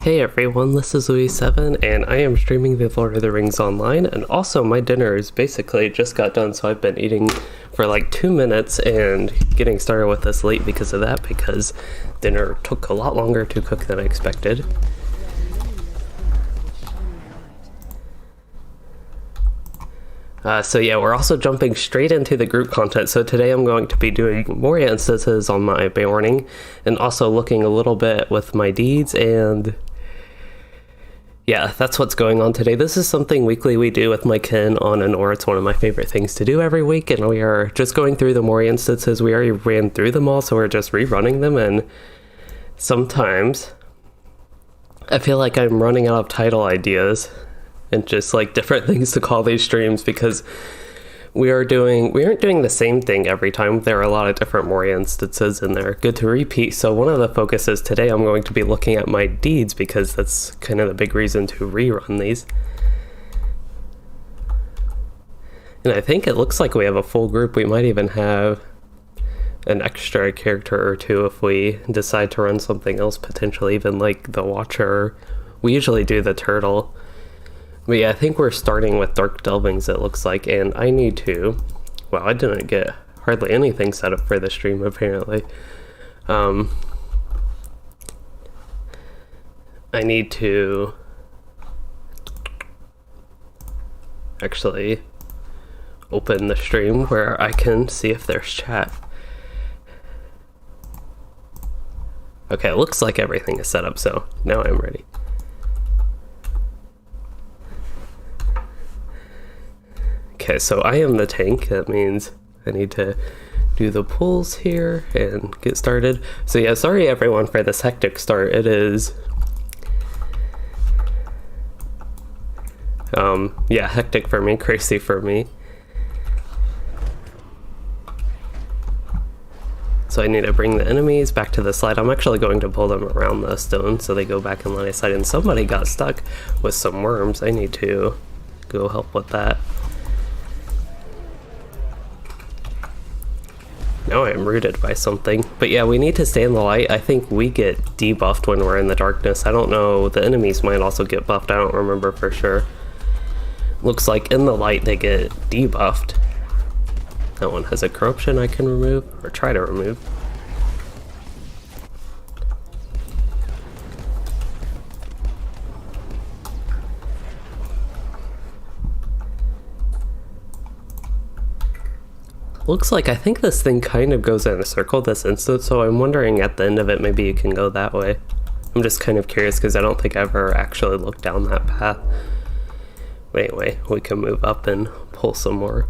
Hey everyone, this is Louis7, and I am streaming the Lord of the Rings online, and also my dinner is basically just got done, so I've been eating for like 2 minutes and getting started with this late because of that, because dinner took a lot longer to cook than I expected. So yeah, we're also jumping straight into the group content. So today I'm going to be doing Moria instances on my Beorning, and also looking a little bit with my deeds, and yeah, that's what's going on today. This is something weekly we do with my kin on Anor. It's one of my favorite things to do every week, and we are just going through the Moria instances. We already ran through them all, so we're just rerunning them, and sometimes I feel like I'm running out of title ideas and just like different things to call these streams, because we aren't doing the same thing every time. There are a lot of different Moria instances and they're good to repeat. So one of the focuses today, I'm going to be looking at my deeds, because that's kind of the big reason to rerun these. And I think it looks like we have a full group. We might even have an extra character or two if we decide to run something else, potentially even like the Watcher. We usually do the Turtle. But yeah, I think we're starting with Dark Delvings, it looks like, and I need to... Well, I didn't get hardly anything set up for the stream, apparently. I need to actually open the stream where I can see if there's chat. Okay, it looks like everything is set up, so now I'm ready. Okay, so I am the tank. That means I need to do the pulls here and get started. So yeah, sorry everyone for this hectic start. It is yeah, hectic for me, crazy for me. So I need to bring the enemies back to the slide. I'm actually going to pull them around the stone so they go back in line of sight, and somebody got stuck with some worms. I need to go help with that. Now I'm rooted by something. But yeah, we need to stay in the light. I think we get debuffed when we're in the darkness. I don't know, the enemies might also get buffed. I don't remember for sure. Looks like in the light they get debuffed. That one has a corruption I can remove, or try to remove. Looks like, I think this thing kind of goes in a circle, this instance, so I'm wondering at the end of it maybe you can go that way. I'm just kind of curious because I don't think I've ever actually looked down that path. But anyway, we can move up and pull some more.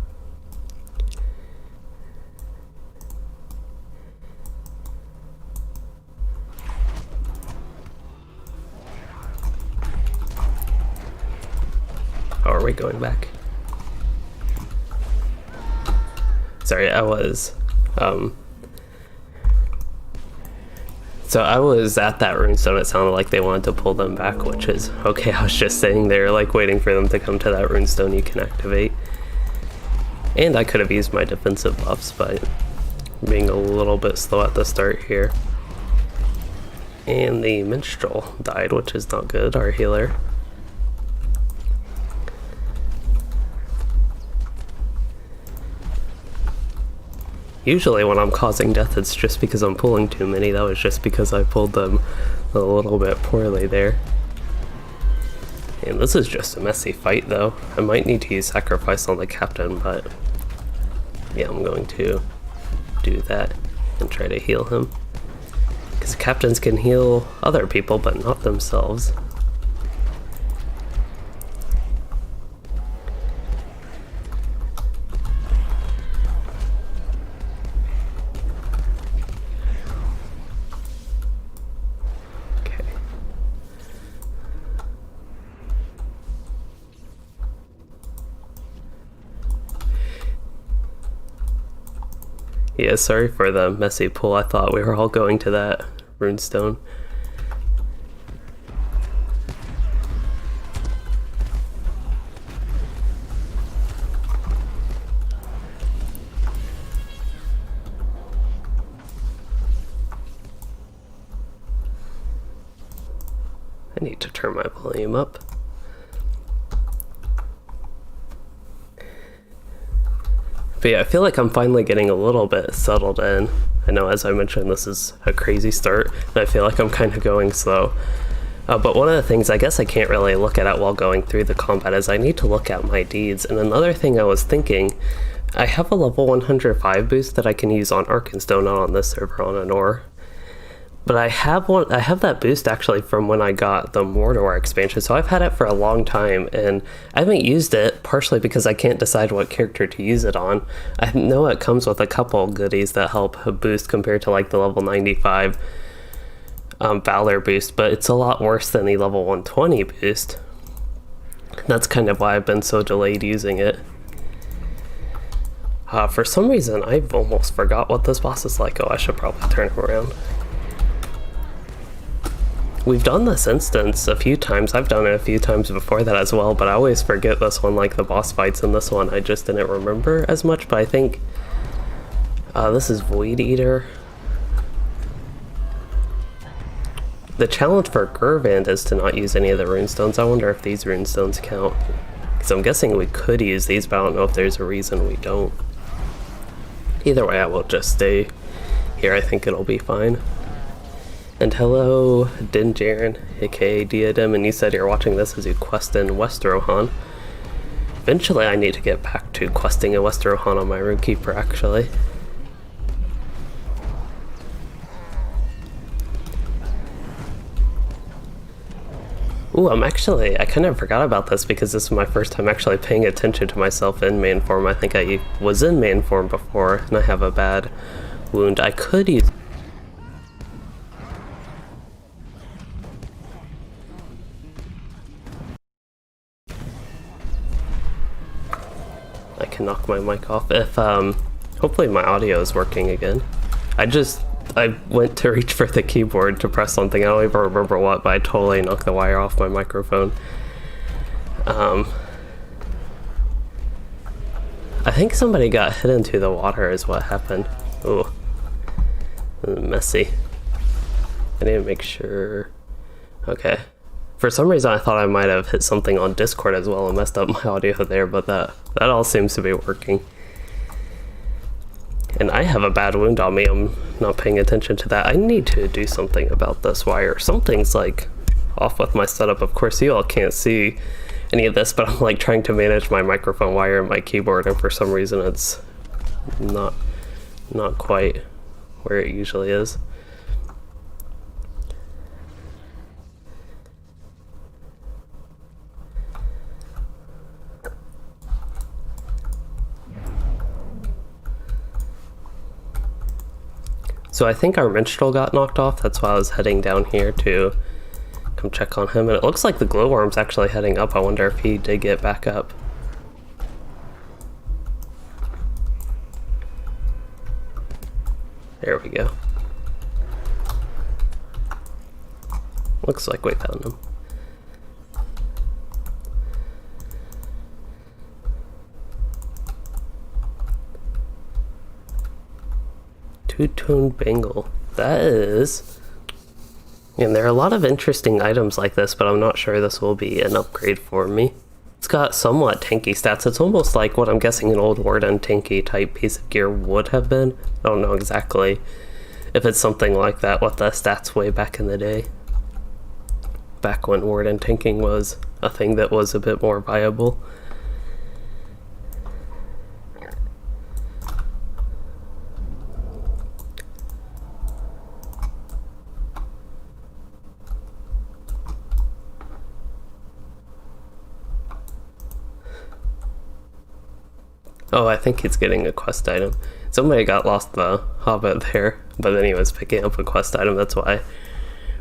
Oh, are we going back? Sorry, I was, so I was at that runestone. It sounded like they wanted to pull them back, which is okay. I was just sitting there, like, waiting for them to come to that runestone you can activate. And I could have used my defensive buffs, but being a little bit slow at the start here. And the minstrel died, which is not good, our healer. Usually when I'm causing death, it's just because I'm pulling too many. That was just because I pulled them a little bit poorly there. And this is just a messy fight though. I might need to use sacrifice on the captain, but yeah, I'm going to do that and try to heal him. Because captains can heal other people, but not themselves. Yeah, sorry for the messy pull. I thought we were all going to that runestone. need to turn my volume up. But yeah, I feel like I'm finally getting a little bit settled in. I know, as I mentioned, this is a crazy start, and I feel like I'm kind of going slow. But one of the things I guess I can't really look at while going through the combat is I need to look at my deeds. And another thing I was thinking, I have a level 105 boost that I can use on Arkenstone, not on this server, on Anor. But I have that boost actually from when I got the Mordor expansion, so I've had it for a long time, and I haven't used it, partially because I can't decide what character to use it on. I know it comes with a couple goodies that help boost compared to like the level 95 Valor boost, but it's a lot worse than the level 120 boost. That's kind of why I've been so delayed using it. For some reason, I've almost forgot what this boss is like. Oh, I should probably turn him around. We've done this instance a few times. I've done it a few times before that as well, but I always forget this one, like the boss fights in this one. I just didn't remember as much, but I think this is Void Eater. The challenge for Gurvand is to not use any of the runestones. I wonder if these runestones count. Because I'm guessing we could use these, but I don't know if there's a reason we don't. Either way, I will just stay here. I think it'll be fine. And hello, Dinjarin, aka Diadem, and you said you're watching this as you quest in Westerohan. Eventually I need to get back to questing in Westerohan on my Rune-keeper, actually. Ooh, I kind of forgot about this because this is my first time actually paying attention to myself in main form. I think I was in main form before, and I have a bad wound. I could use... I can knock my mic off if, hopefully my audio is working again. I went to reach for the keyboard to press something, I don't even remember what, but I totally knocked the wire off my microphone. I think somebody got hit into the water is what happened. Ooh. Messy. I need to make sure... Okay. For some reason I thought I might have hit something on Discord as well and messed up my audio there, but that all seems to be working. And I have a bad wound on me, I'm not paying attention to that. I need to do something about this wire. Something's like off with my setup. Of course you all can't see any of this, but I'm like trying to manage my microphone wire and my keyboard, and for some reason it's not quite where it usually is. So I think our minstrel got knocked off, that's why I was heading down here to come check on him. And it looks like the glowworm's actually heading up. I wonder if he did get back up. There we go. Looks like we found him. Two-tone bangle. That is... And there are a lot of interesting items like this, but I'm not sure this will be an upgrade for me. It's got somewhat tanky stats. It's almost like what I'm guessing an old Warden tanky type piece of gear would have been. I don't know exactly if it's something like that, what the stats way back in the day. Back when Warden tanking was a thing that was a bit more viable. Oh, I think he's getting a quest item. Somebody got lost the Hobbit there, but then he was picking up a quest item, that's why I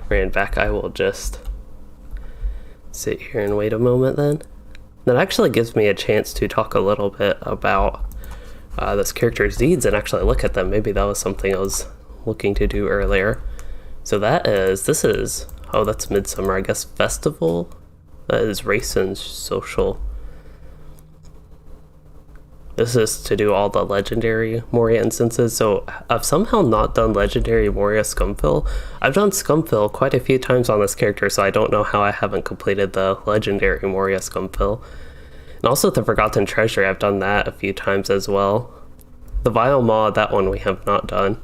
ran back. I will just sit here and wait a moment then. That actually gives me a chance to talk a little bit about this character's deeds and actually look at them. Maybe that was something I was looking to do earlier. So this is, oh, that's Midsummer, I guess, Festival? That is Race and Social. This is to do all the legendary Moria instances. So I've somehow not done legendary Moria Scumfill. I've done Scumfill quite a few times on this character, so I don't know how I haven't completed the legendary Moria Scumfill. And also the Forgotten Treasure, I've done that a few times as well. The Vile Maw, that one we have not done.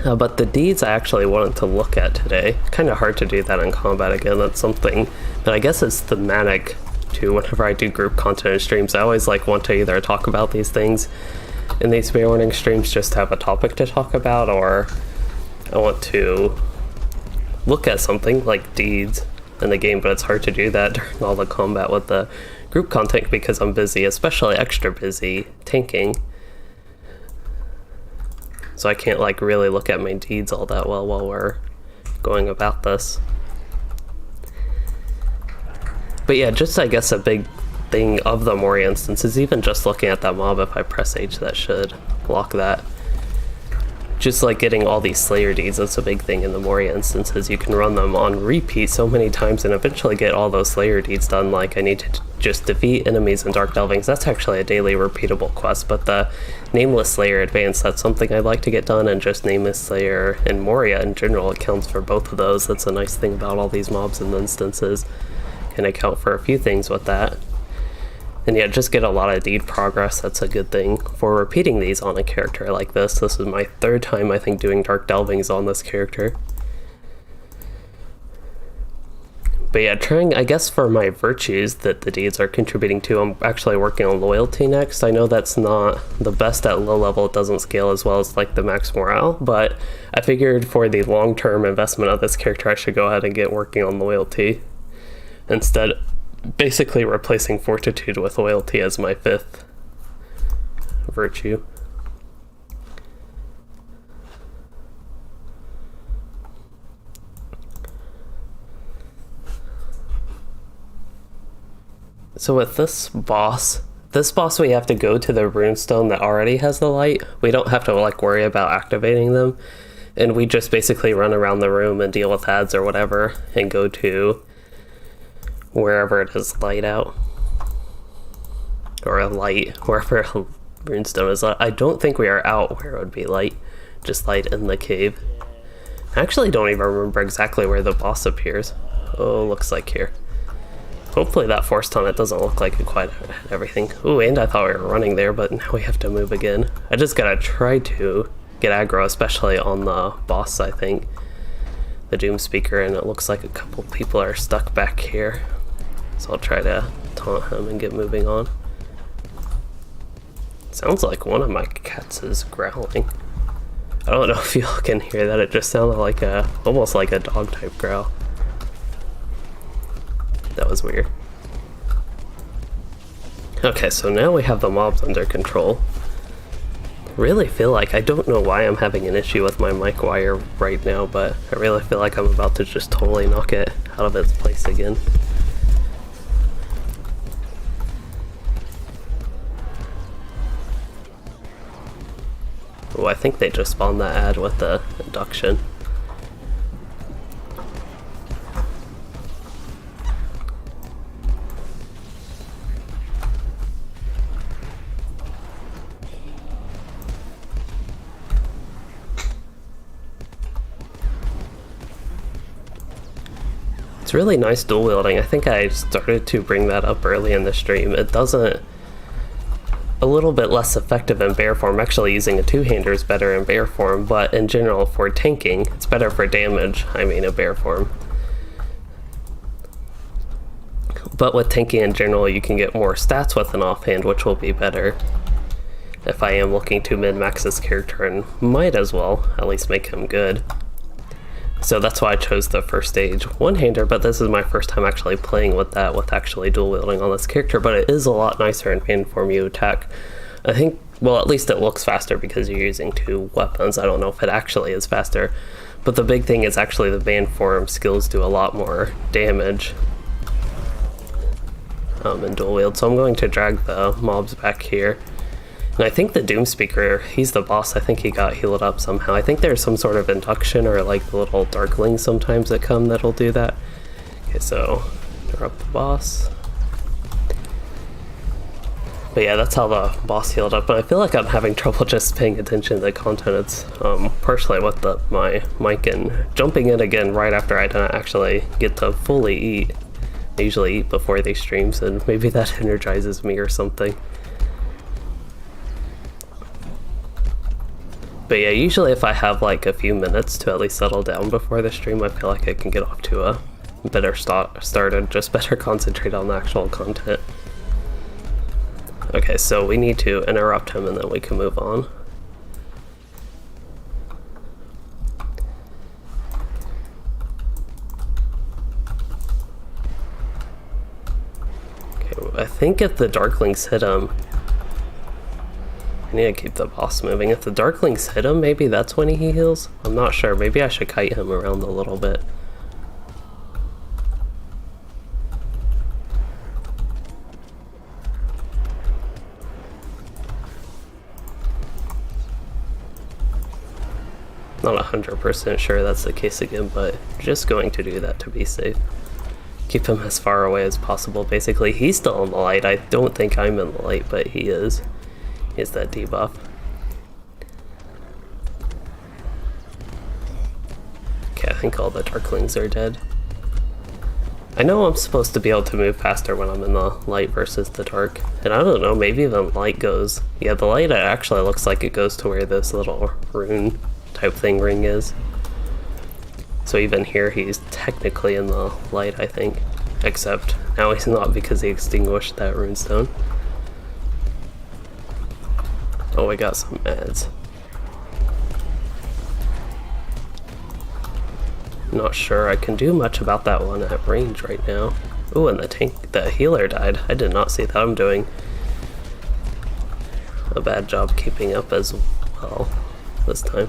But the deeds I actually wanted to look at today. Kind of hard to do that in combat again. That's something that I guess is thematic to whenever I do group content streams. I always want to either talk about these things in these Beorning streams, just to have a topic to talk about, or I want to look at something like deeds in the game, but it's hard to do that during all the combat with the group content because I'm busy, especially extra busy tanking. So I can't really look at my deeds all that well while we're going about this. But yeah, just I guess a big thing of the Moria instance is even just looking at that mob. If I press H, that should block that. Just getting all these Slayer deeds, that's a big thing in the Moria instances. You can run them on repeat so many times and eventually get all those Slayer deeds done. I need to just defeat enemies in Dark Delvings. That's actually a daily repeatable quest, but the Nameless Slayer Advance, that's something I'd like to get done, and just Nameless Slayer and Moria in general, it counts for both of those. That's a nice thing about all these mobs and instances. Can account for a few things with that. And yeah, just get a lot of deed progress. That's a good thing for repeating these on a character like this. This is my third time, I think, doing Dark Delvings on this character. But yeah, trying, I guess, for my virtues that the deeds are contributing to, I'm actually working on loyalty next. I know that's not the best at low level. It doesn't scale as well as the max morale, but I figured for the long-term investment of this character, I should go ahead and get working on loyalty instead. Basically replacing fortitude with loyalty as my 5th virtue. So with this boss we have to go to the runestone that already has the light. We don't have to worry about activating them, and we just basically run around the room and deal with ads or whatever and go to wherever it is light out, or a light, wherever runestone is. I don't think we are out where it would be light, just light in the cave. I actually don't even remember exactly where the boss appears. Oh, looks like here. Hopefully that force on it doesn't look like it quite had everything. Ooh, and I thought we were running there, but now we have to move again. I just gotta try to get aggro, especially on the boss, I think. The Doom Speaker, and it looks like a couple people are stuck back here. So I'll try to taunt him and get moving on. Sounds like one of my cats is growling. I don't know if you all can hear that. It just sounded like almost like a dog type growl. That was weird. Okay, so now we have the mobs under control. Really feel like, I don't know why I'm having an issue with my mic wire right now, but I really feel like I'm about to just totally knock it out of its place again. Oh, I think they just spawned that ad with the induction. It's really nice dual wielding. I think I started to bring that up early in the stream. It doesn't... a little bit less effective in bear form. Actually, using a two-hander is better in bear form, but in general for tanking, it's better for damage, in bear form. But with tanking in general, you can get more stats with an offhand, which will be better if I am looking to min-max this character, and might as well at least make him good. So that's why I chose the first stage one-hander, but this is my first time actually playing with that, with actually dual wielding on this character, but it is a lot nicer in hand form you attack. I think Well, at least it looks faster because you're using 2 weapons. I don't know if it actually is faster. But the big thing is actually the band form skills do a lot more damage in dual wield. So I'm going to drag the mobs back here. And I think the Doom Speaker, he's the boss. I think he got healed up somehow. I think there's some sort of induction or like the little darklings sometimes that come that'll do that. Okay, so interrupt the boss. But yeah, that's how the boss healed up. But I feel like I'm having trouble just paying attention to the content. It's partially with my mic and jumping in again right after I don't actually get to fully eat. I usually eat before these streams, and maybe that energizes me or something. But yeah, usually if I have like a few minutes to at least settle down before the stream, I feel like I can get off to a better start and just better concentrate on the actual content. Okay, so we need to interrupt him and then we can move on. Okay, I think if the Darklings hit him, I need to keep the boss moving. If the Darklings hit him, maybe that's when he heals? I'm not sure. Maybe I should kite him around a little bit. Not 100% sure that's the case again, but just going to do that to be safe. Keep him as far away as possible, basically. He's still in the light. I don't think I'm in the light, but he is. He has that debuff. Okay, I think all the Darklings are dead. I know I'm supposed to be able to move faster when I'm in the light versus the dark. And I don't know, maybe the light goes... Yeah, the light actually looks like it goes to where this little rune type thing ring is. So even here he's technically in the light, I think. Except now he's not because he extinguished that runestone. Oh, we got some ads. Not sure I can do much about that one at range right now. Ooh, and the healer died. I did not see that. I'm doing a bad job keeping up as well this time.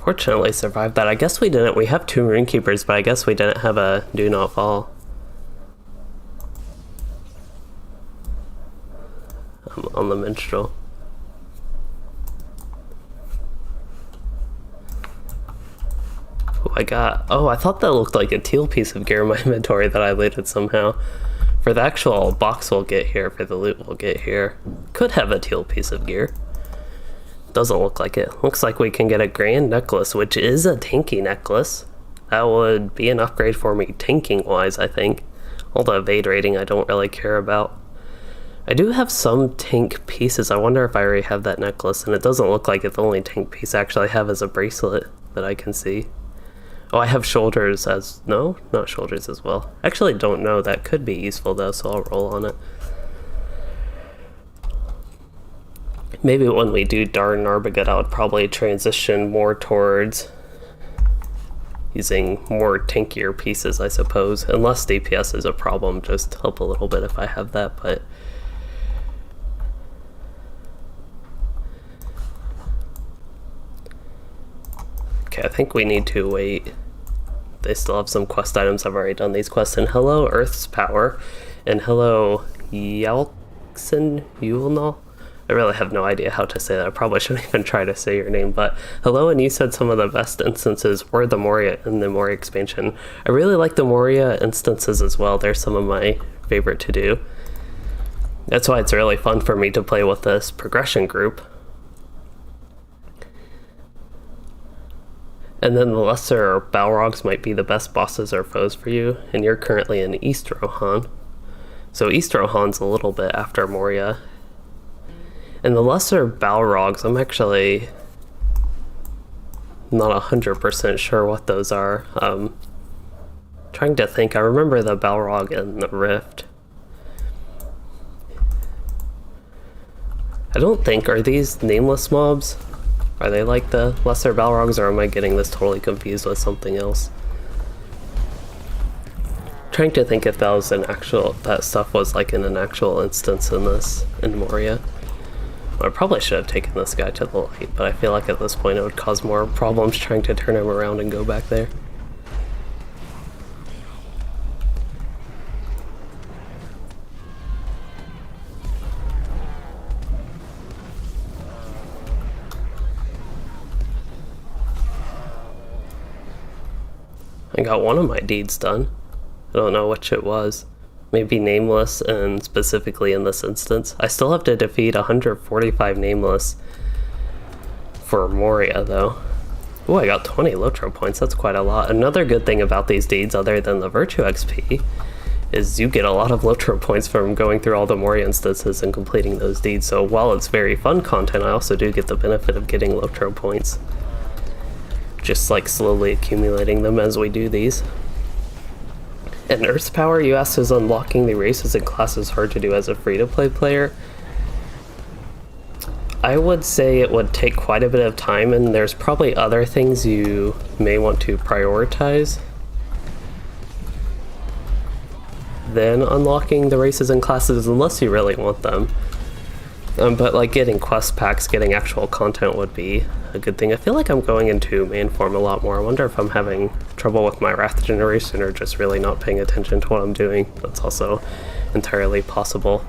Fortunately survived that. I guess we didn't. We have 2 Rune-keepers, but I guess we didn't have a do not fall. On the minstrel. Oh, I thought that looked like a teal piece of gear in my inventory that I looted somehow. For the actual box we'll get here, for the loot we'll get here. Could have a teal piece of gear. Doesn't look like it. Looks like we can get a grand necklace, which is a tanky necklace. That would be an upgrade for me tanking wise, I think. All the evade rating I don't really care about. I do have some tank pieces. I wonder if I already have that necklace, and it doesn't look like it. The only tank piece I actually have is a bracelet that I can see. Oh, I have shoulders as... No, not shoulders as well. Actually don't know. That could be useful though, so I'll roll on it. Maybe when we do Dar Narbagut, I would probably transition more towards using more tankier pieces, I suppose. Unless DPS is a problem, just help a little bit if I have that, but... Okay, I think we need to wait. They still have some quest items. I've already done these quests. And hello, Earth's Power. And hello, Yalxin Yulnal. I really have no idea how to say that. I probably shouldn't even try to say your name, but hello, and you said some of the best instances were the Moria in the Moria expansion. I really like the Moria instances as well. They're some of my favorite to do. That's why it's really fun for me to play with this progression group. And then the lesser Balrogs might be the best bosses or foes for you, and you're currently in East Rohan. So East Rohan's a little bit after Moria. And the lesser Balrogs, I'm actually not 100% sure what those are. Trying to think, I remember the Balrog and the Rift. don't think, are these nameless mobs? Are they like the lesser Balrogs, or am I getting this totally confused with something else? Trying to think if that was an actual, that stuff was like in an actual instance in this, in Moria. Well, I probably should have taken this guy to the light, but I feel like at this point it would cause more problems trying to turn him around and go back there. I got one of my deeds done. I don't know which it was. Maybe nameless, and specifically in this instance. I still have to defeat 145 nameless for Moria, though. Oh, I got 20 LOTRO points. That's quite a lot. Another good thing about these deeds, other than the Virtue XP, is you get a lot of LOTRO points from going through all the Moria instances and completing those deeds. So while it's very fun content, I also do get the benefit of getting LOTRO points. Just like slowly accumulating them as we do these. And Earth's Power, you asked, is unlocking the races and classes hard to do as a free-to-play player? I would say it would take quite a bit of time, and there's probably other things you may want to prioritize than unlocking the races and classes, unless you really want them. But like getting quest packs, getting actual content would be a good thing. I feel like I'm going into main form a lot more. I wonder if I'm having trouble with my wrath generation or just really not paying attention to what I'm doing. That's also entirely possible.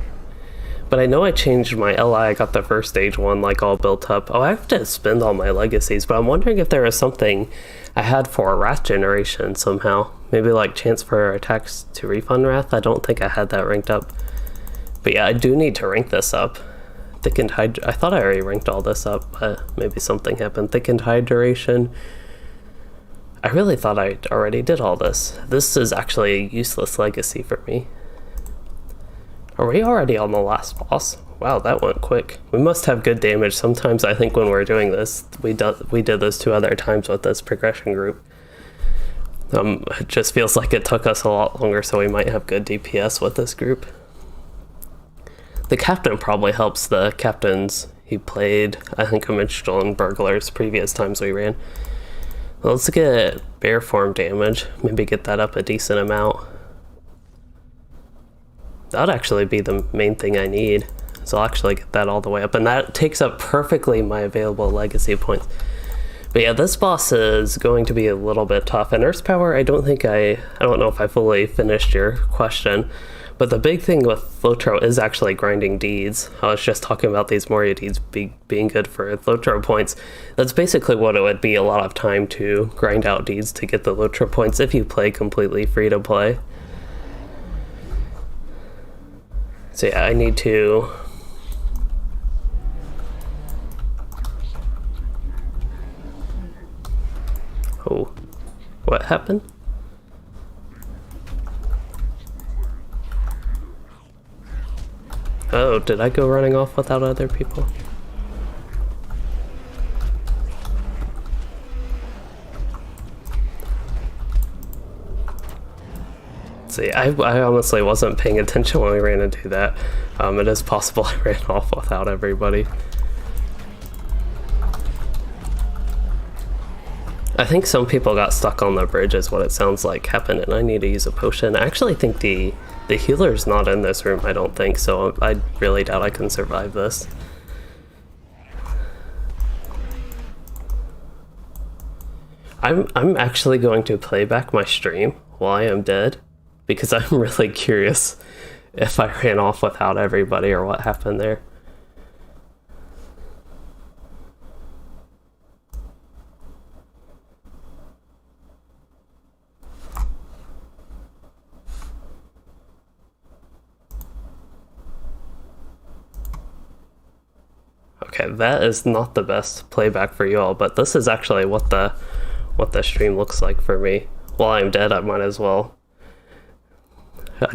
But I know I changed my LI. I got the first stage one like all built up. Oh, I have to spend all my legacies, but I'm wondering if there is something I had for wrath generation somehow. Maybe like chance for attacks to refund wrath. I don't think I had that ranked up. But yeah, I do need to rank this up. Thickened Hydra. I thought I already ranked all this up, but maybe something happened. Thickened Hydration. I really thought I already did all this. This is actually a useless legacy for me. Are we already on the last boss? Wow, that went quick. We must have good damage. Sometimes I think when we're doing this, we did this 2 other times with this progression group. It just feels like it took us a lot longer, so we might have good DPS with this group. The captain probably helps. The captains he played, I think, a minstrel and burglars previous times we ran. Well, let's get bear form damage. Maybe get that up a decent amount. That'd actually be the main thing I need. So I'll actually get that all the way up. And that takes up perfectly my available legacy points. But yeah, this boss is going to be a little bit tough. And Earth's Power, I don't know if I fully finished your question. But the big thing with LOTRO is actually grinding deeds. I was just talking about these Moria deeds being good for LOTRO points. That's basically what it would be, a lot of time to grind out deeds to get the LOTRO points if you play completely free to play. So yeah, I need to... Oh, what happened? Oh, did I go running off without other people? See, I honestly wasn't paying attention when we ran into that. It is possible I ran off without everybody. I think some people got stuck on the bridge is what it sounds like happened, and I need to use a potion. I actually think the healer's not in this room, I don't think, so I really doubt I can survive this. I'm actually going to play back my stream while I am dead, because I'm really curious if I ran off without everybody or what happened there. Okay, that is not the best playback for you all, but this is actually what the stream looks like for me. While I'm dead, I might as well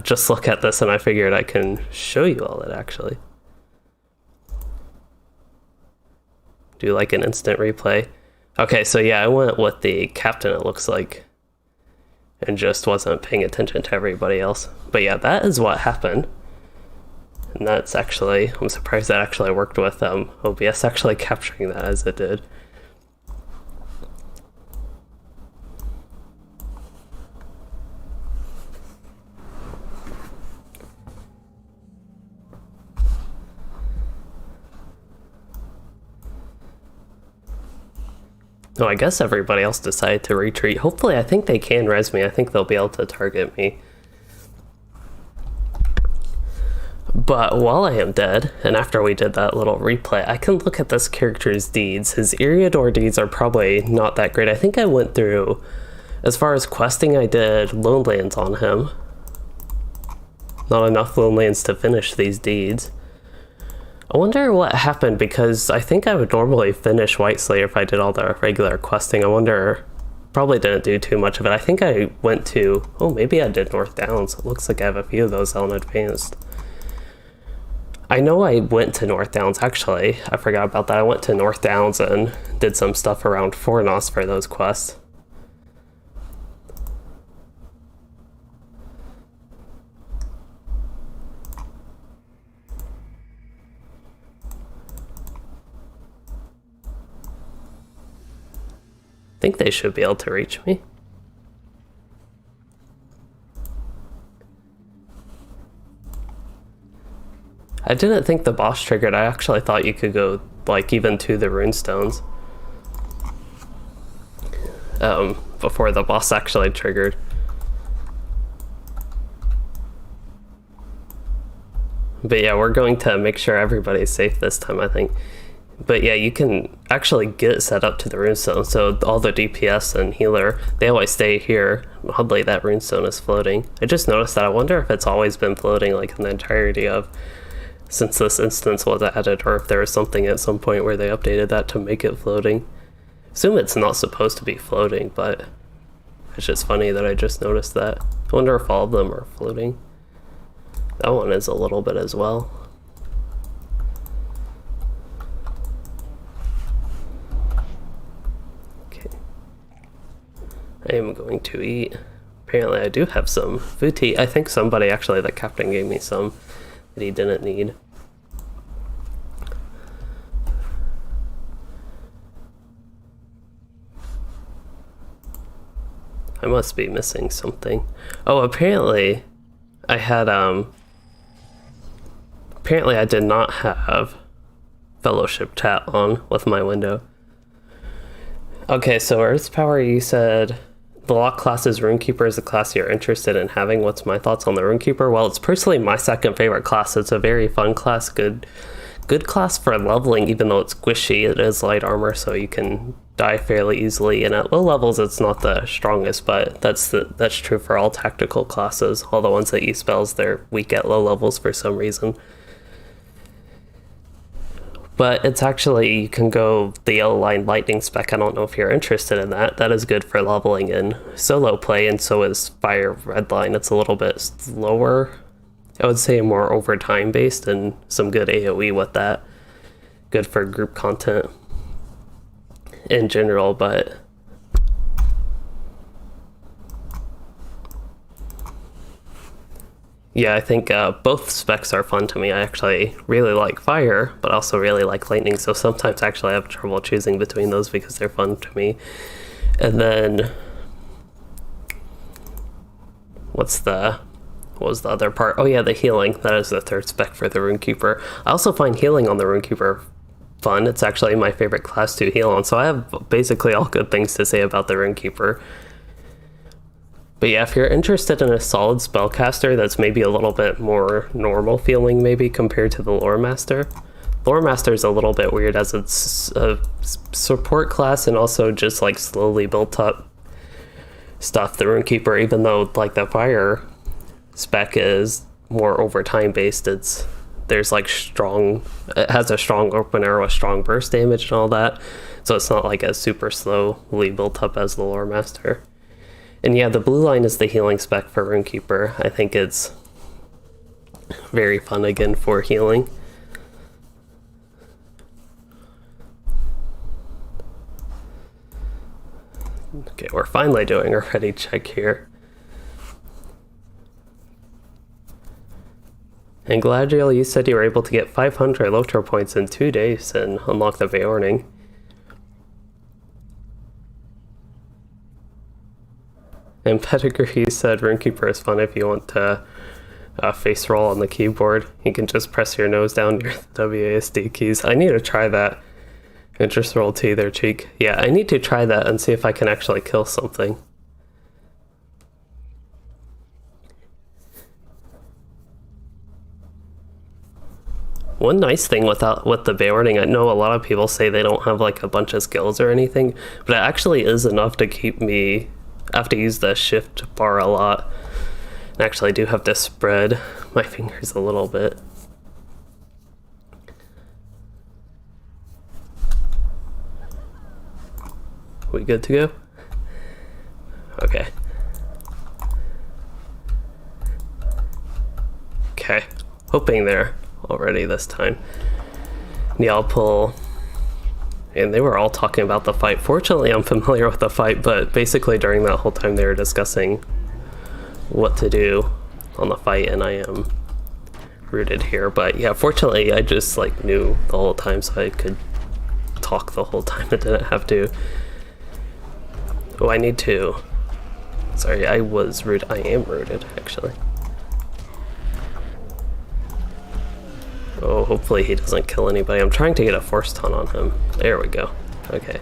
just look at this, and I figured I can show you all it actually. Do like an instant replay. Okay, so yeah, I went with the captain, it looks like, and just wasn't paying attention to everybody else. But yeah, that is what happened. And that's actually, I'm surprised that actually worked with OBS actually capturing that as it did. Oh, I guess everybody else decided to retreat. Hopefully, I think they can res me. I think they'll be able to target me. But while I am dead, and after we did that little replay, I can look at this character's deeds. His Eriador deeds are probably not that great. I think I went through, as far as questing, I did Lone Lands on him. Not enough Lone Lands to finish these deeds. I wonder what happened, because I think I would normally finish White Slayer if I did all the regular questing. I wonder, probably didn't do too much of it. I think I went to, oh, maybe I did North Downs. It looks like I have a few of those on advanced. I know I went to North Downs, actually. I forgot about that. I went to North Downs and did some stuff around Fornos for those quests. I think they should be able to reach me. I didn't think the boss triggered. I actually thought you could go, like, even to the runestones. Before the boss actually triggered. But yeah, we're going to make sure everybody's safe this time, I think. But yeah, you can actually get set up to the runestone, so all the DPS and healer, they always stay here. Oddly, that runestone is floating. I just noticed that. I wonder if it's always been floating, like, in the entirety of, since this instance was added, or if there was something at some point where they updated that to make it floating. Assume it's not supposed to be floating, but it's just funny that I just noticed that. I wonder if all of them are floating. That one is a little bit as well. I am going to eat. Apparently I do have some food to eat. I think somebody actually, the captain gave me some that he didn't need. I must be missing something. Oh, apparently I had, apparently I did not have Fellowship chat on with my window. Okay, so Earth's Power, you said the lock class is Rune-keeper is the class you're interested in having. What's my thoughts on the Rune-keeper? Well, it's personally my second favorite class. It's a very fun class, good class for leveling, even though it's squishy. It is light armor, so you can die fairly easily, and at low levels it's not the strongest, but that's true for all tactical classes. All the ones that use spells, they're weak at low levels for some reason. But it's actually, you can go the yellow line lightning spec. I don't know if you're interested in that. That is good for leveling in solo play, and so is fire red line. It's a little bit slower, I would say, more overtime based, and some good AoE with that. Good for group content in general, but yeah, I think both specs are fun to me. I actually really like fire, but also really like lightning, so sometimes actually I have trouble choosing between those because they're fun to me. And then what was the other part? Oh yeah, the healing. That is the third spec for the Rune-keeper. I also find healing on the Rune-keeper fun. It's actually my favorite class to heal on, so I have basically all good things to say about the Rune-keeper. But yeah, if you're interested in a solid spellcaster that's maybe a little bit more normal feeling maybe compared to the Lore Master. Lore Master is a little bit weird as it's a support class and also just like slowly built up stuff. The Rune-keeper, even though like the fire spec is more overtime based, there's like it has a strong opener with strong burst damage and all that. So it's not like as super slowly built up as the Lore Master. And yeah, the blue line is the healing spec for Rune-keeper. I think it's very fun again for healing. Okay, we're finally doing a ready check here. And Galadriel, you said you were able to get 500 LOTRO points in 2 days and unlock the Beorning. And Pedigree said Rune-keeper is fun if you want to face roll on the keyboard. You can just press your nose down near the WASD keys. I need to try that. And just roll to either cheek. Yeah, I need to try that and see if I can actually kill something. One nice thing with the Beorning, I know a lot of people say they don't have like a bunch of skills or anything, but it actually is enough to keep me. I have to use the shift bar a lot. And actually I do have to spread my fingers a little bit. We good to go? Okay. Okay. Hoping they're already this time. Yeah, I'll pull. And they were all talking about the fight. Fortunately, I'm familiar with the fight, but basically during that whole time they were discussing what to do on the fight, and I am rooted here. But yeah, fortunately, I just like knew the whole time, so I could talk the whole time. I didn't have to. Oh, I need to. Sorry, I was rude. I am rooted, actually. Oh, hopefully he doesn't kill anybody. I'm trying to get a force ton on him. There we go. Okay.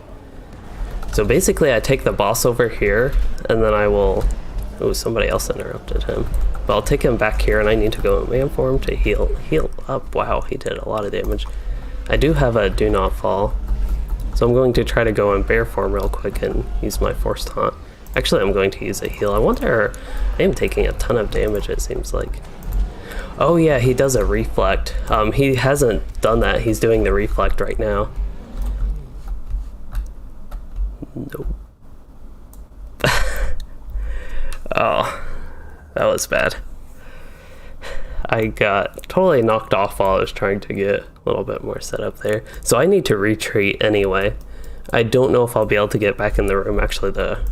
So basically I take the boss over here, and then I will... Oh, somebody else interrupted him. But I'll take him back here, and I need to go in man form to heal up. Wow, he did a lot of damage. I do have a do not fall. So I'm going to try to go in bear form real quick and use my force taunt. Actually, I'm going to use a heal. I wonder... I am taking a ton of damage, it seems like. Oh yeah, he does a reflect. He hasn't done that. He's doing the reflect right now. Nope. Oh, that was bad. I got totally knocked off while I was trying to get a little bit more set up there. So I need to retreat anyway. I don't know if I'll be able to get back in the room. Actually, the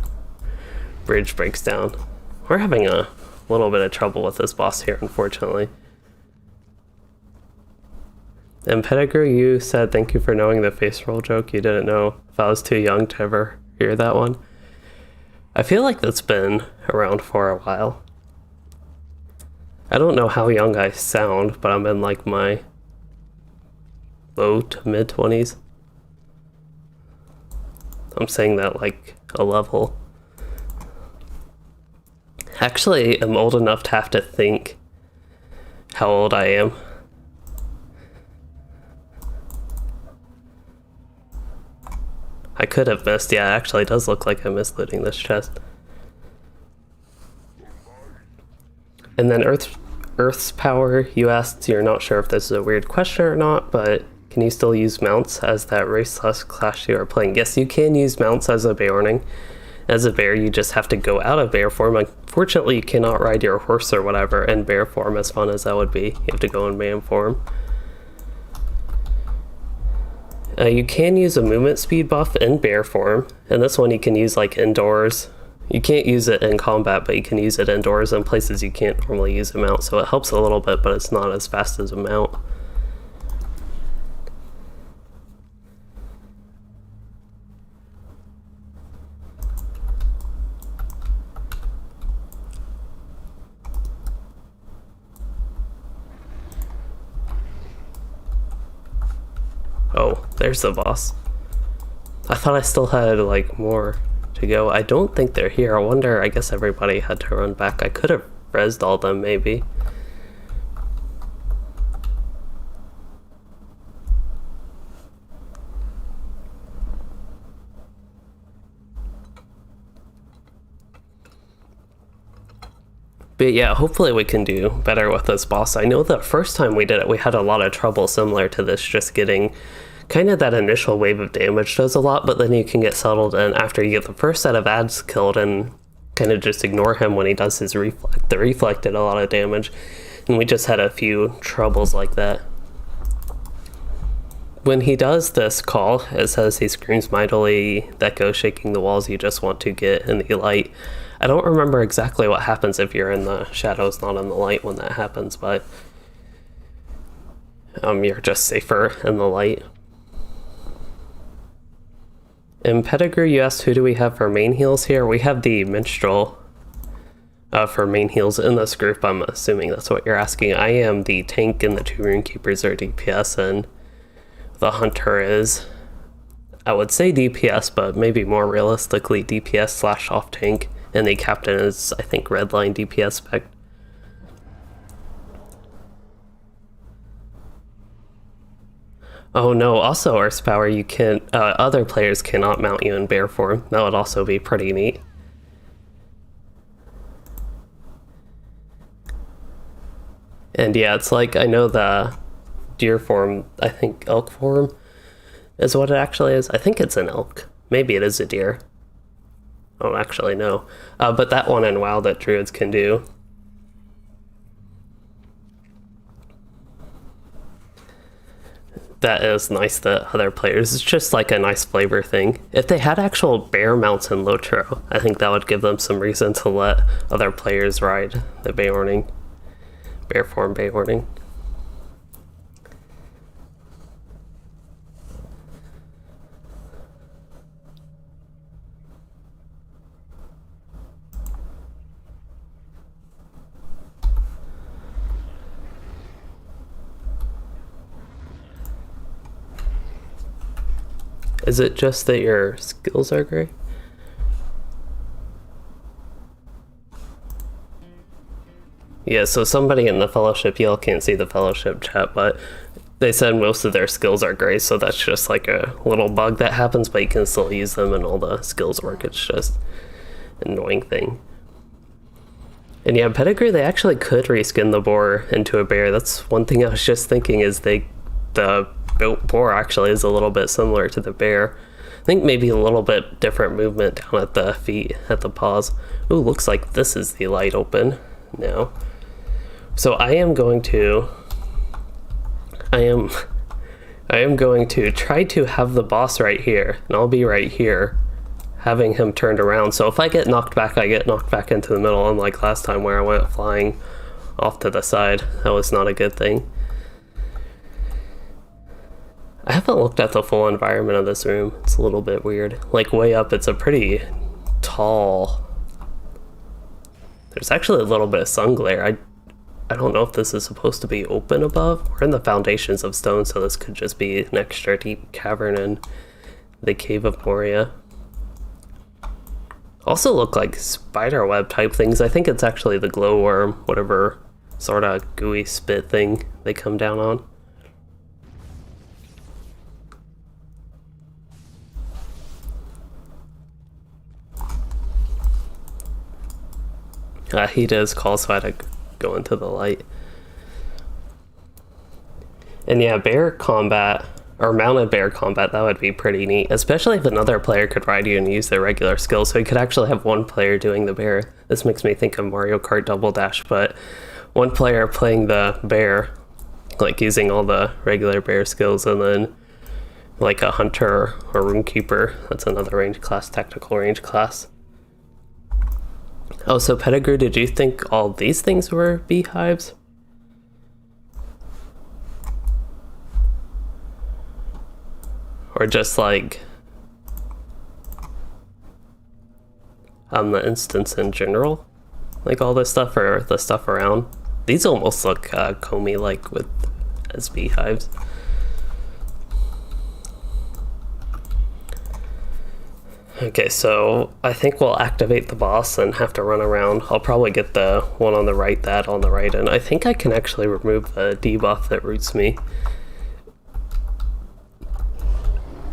bridge breaks down. We're having a little bit of trouble with this boss here, unfortunately. And Pettigrew, you said thank you for knowing the face roll joke. You didn't know if I was too young to ever hear that one. I feel like that's been around for a while. I don't know how young I sound, but I'm in like my low to mid 20s. I'm saying that like a level. Actually, I'm old enough to have to think how old I am. I could have missed. Yeah, it actually does look like I missed looting this chest. And then Earth's power, you asked, you're not sure if this is a weird question or not, but can you still use mounts as that raceless class you are playing? Yes, you can use mounts as a Beorning. As a bear, you just have to go out of bear form. Unfortunately, you cannot ride your horse or whatever in bear form, as fun as that would be. You have to go in man form. You can use a movement speed buff in bear form, and this one you can use like indoors. You can't use it in combat, but you can use it indoors in places you can't normally use a mount, so it helps a little bit, but it's not as fast as a mount. Oh, there's the boss. I thought I still had like more to go. I don't think they're here. I wonder, I guess everybody had to run back. I could have rezzed all them maybe. But yeah, hopefully we can do better with this boss. I know the first time we did it, we had a lot of trouble similar to this, just getting kind of that initial wave of damage does a lot, but then you can get settled in after you get the first set of ads killed and kind of just ignore him when he does his reflect. The reflect did a lot of damage, and we just had a few troubles like that. When he does this call, it says he screams mightily, that goes shaking the walls you just want to get in the light. I don't remember exactly what happens if you're in the shadows, not in the light when that happens, but You're just safer in the light. In Pedigree, you asked who do we have for main heals here? We have the Minstrel for main heals in this group. I'm assuming that's what you're asking. I am the tank and the 2 Rune-keepers are DPS, and the Hunter is, I would say DPS, but maybe more realistically DPS slash off tank, and the Captain is, I think, redline DPS spec. Oh no, also Earth's Power, you can other players cannot mount you in bear form. That would also be pretty neat. And yeah, it's like, I know the deer form, I think elk form is what it actually is. I think it's an elk. Maybe it is a deer. I don't actually know. But that one in WoW that druids can do. That is nice that other players, it's just like a nice flavor thing. If they had actual bear mounts in LOTRO, I think that would give them some reason to let other players ride the Beorning. Bear form Beorning. Is it just that your skills are great? Yeah, so somebody in the Fellowship, y'all can't see the Fellowship chat, but they said most of their skills are gray, so that's just like a little bug that happens, but you can still use them and all the skills work. It's just an annoying thing. And yeah, Pedigree, they actually could reskin the boar into a bear. That's one thing I was just thinking, is the boar actually is a little bit similar to the bear. I think maybe a little bit different movement down at the feet, at the paws. Ooh, looks like this is the light open now. So I am going to try to have the boss right here, and I'll be right here, having him turned around. So if I get knocked back, I get knocked back into the middle, unlike last time where I went flying off to the side. That was not a good thing. I haven't looked at the full environment of this room. It's a little bit weird. Like way up, it's a pretty tall... There's actually a little bit of sun glare. I don't know if this is supposed to be open above. We're in the foundations of stone, so this could just be an extra deep cavern in the Cave of Moria. Also look like spider web type things. I think it's actually the glowworm, whatever sort of gooey spit thing they come down on. He does call, so I had to go into the light. And yeah, bear combat, or mounted bear combat, that would be pretty neat, especially if another player could ride you and use their regular skills, so you could actually have one player doing the bear. This makes me think of Mario Kart Double Dash, but one player playing the bear, like using all the regular bear skills, and then like a hunter or Rune-keeper, that's another range class, tactical range class. Oh, so Pedigree, did you think all these things were beehives? Or just like the instance in general? Like all this stuff, or the stuff around? These almost look comey like with as beehives. Okay, so I think we'll activate the boss and have to run around. I'll probably get the one on the right, that on the right, and I think I can actually remove the debuff that roots me.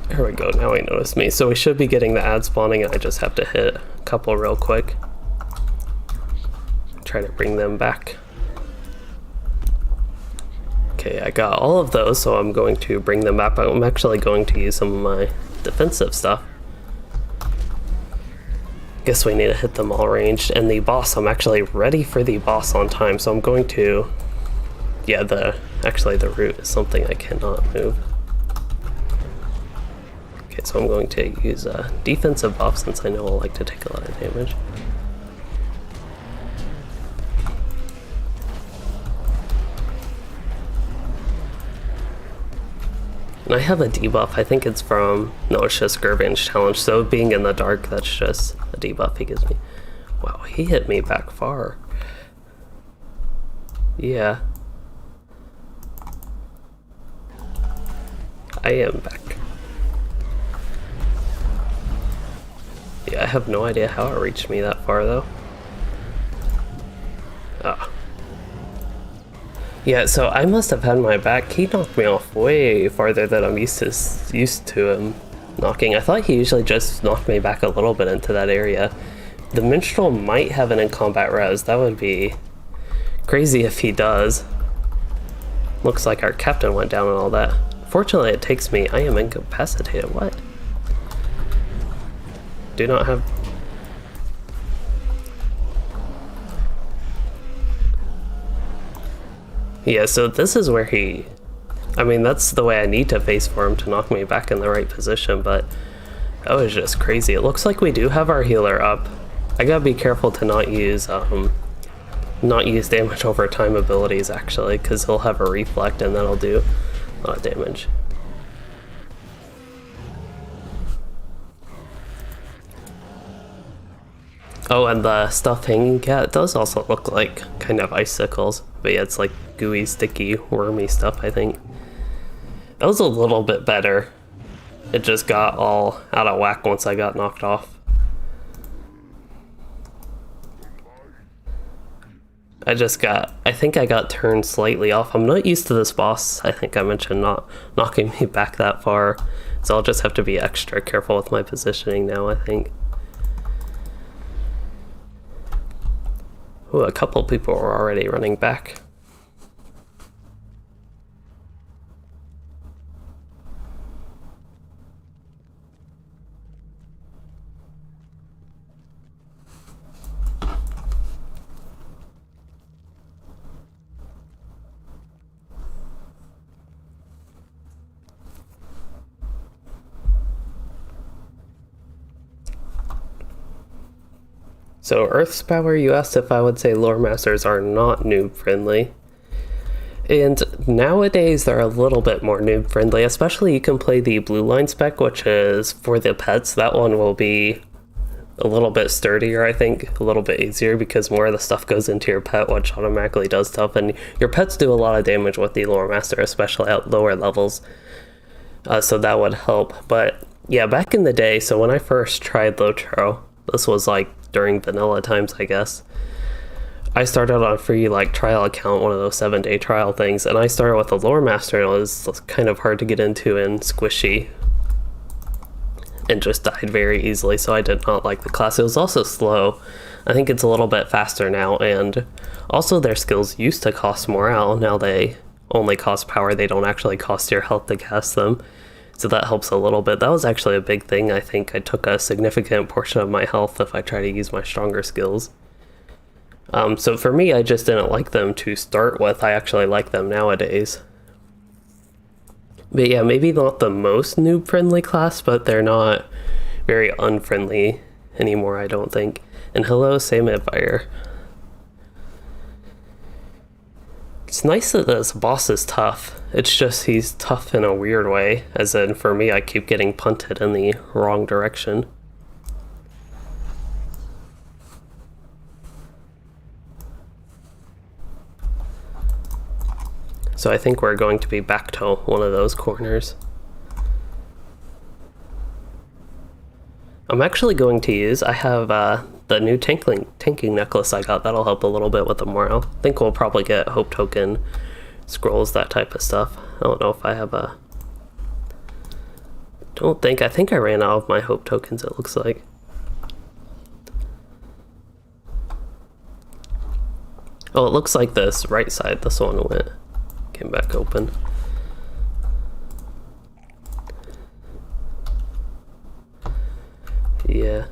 Here we go, now he noticed me. So we should be getting the ad spawning, and I just have to hit a couple real quick. Try to bring them back. Okay, I got all of those, so I'm going to bring them back, but I'm actually going to use some of my defensive stuff. Guess we need to hit them all ranged. And the boss, I'm actually ready for the boss on time, so I'm going to... Yeah, actually the root is something I cannot move. Okay, so I'm going to use a defensive buff since I know I'll like to take a lot of damage. And I have a debuff. I think it's from... No, it's just Gervan's challenge. So being in the dark, that's just a debuff he gives me. Wow, he hit me back far. Yeah. I am back. Yeah, I have no idea how it reached me that far, though. Ah. Yeah, so I must have had my back. He knocked me off way farther than I'm used to him knocking. I thought he usually just knocked me back a little bit into that area. The Minstrel might have an in-combat res. That would be crazy if he does. Looks like our captain went down and all that. Fortunately, it takes me. I am incapacitated. What? Do not have... Yeah, so this is where he... I mean, that's the way I need to face for him to knock me back in the right position, but that was just crazy. It looks like we do have our healer up. I gotta be careful to not use damage over time abilities, actually, because he'll have a reflect and that'll do a lot of damage. Oh, and the stuff hanging, yeah, it does also look like kind of icicles, but yeah, it's like gooey, sticky, wormy stuff, I think. That was a little bit better. It just got all out of whack once I got knocked off. I think I got turned slightly off. I'm not used to this boss. I think I mentioned not knocking me back that far, so I'll just have to be extra careful with my positioning now, I think. Ooh, a couple people were already running back. So Earth's Power, you asked if I would say lore masters are not noob friendly. And nowadays they're a little bit more noob friendly, especially you can play the blue line spec, which is for the pets. That one will be a little bit sturdier, I think, a little bit easier because more of the stuff goes into your pet, which automatically does stuff, and your pets do a lot of damage with the lore master, especially at lower levels. So that would help. But yeah, back in the day, so when I first tried LOTRO, this was like during vanilla times, I guess. I started on a free like trial account, one of those 7-day trial things, and I started with a lore master, and it was kind of hard to get into and squishy and just died very easily, so I did not like the class. It was also slow. I think it's a little bit faster now, and also their skills used to cost morale. Now they only cost power. They don't actually cost your health to cast them. So that helps a little bit. That was actually a big thing. I think I took a significant portion of my health if I try to use my stronger skills. So for me, I just didn't like them to start with. I actually like them nowadays. But yeah, maybe not the most noob-friendly class, but they're not very unfriendly anymore, I don't think. And hello, Samidfire. It's nice that this boss is tough. It's just he's tough in a weird way, as in for me I keep getting punted in the wrong direction. So I think we're going to be back to one of those corners. I'm actually going to use, I have the new tanking necklace I got. That'll help a little bit with the morale. I think we'll probably get hope token, scrolls, that type of stuff. I don't know if I have a... I think I ran out of my hope tokens, it looks like. Oh, it looks like this right side, this one came back open. Yeah.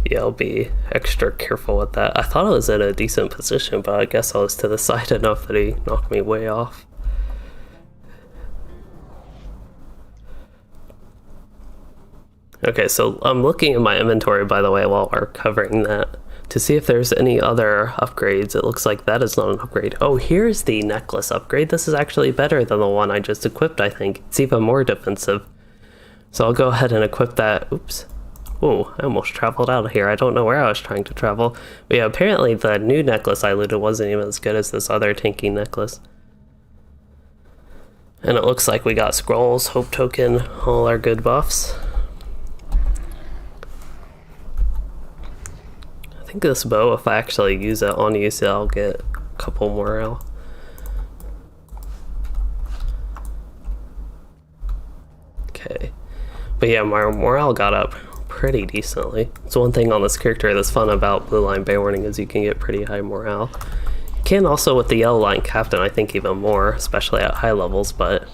Yeah, I'll be extra careful with that. I thought I was in a decent position, but I guess I was to the side enough that he knocked me way off. Okay, so I'm looking in my inventory, by the way, while we're covering that, to see if there's any other upgrades. It looks like that is not an upgrade. Oh, here's the necklace upgrade. This is actually better than the one I just equipped, I think. It's even more defensive. So I'll go ahead and equip that. Oops. Whoa, I almost traveled out of here. I don't know where I was trying to travel. But yeah, apparently the new necklace I looted wasn't even as good as this other tanky necklace. And it looks like we got scrolls, hope token, all our good buffs. I think this bow, if I actually use it on use, I'll get a couple morale. Okay. But yeah, my morale got up pretty decently. It's one thing on this character that's fun about Blue Line Beorning is you can get pretty high morale. You can also with the Yellow Line Captain, I think even more, especially at high levels, but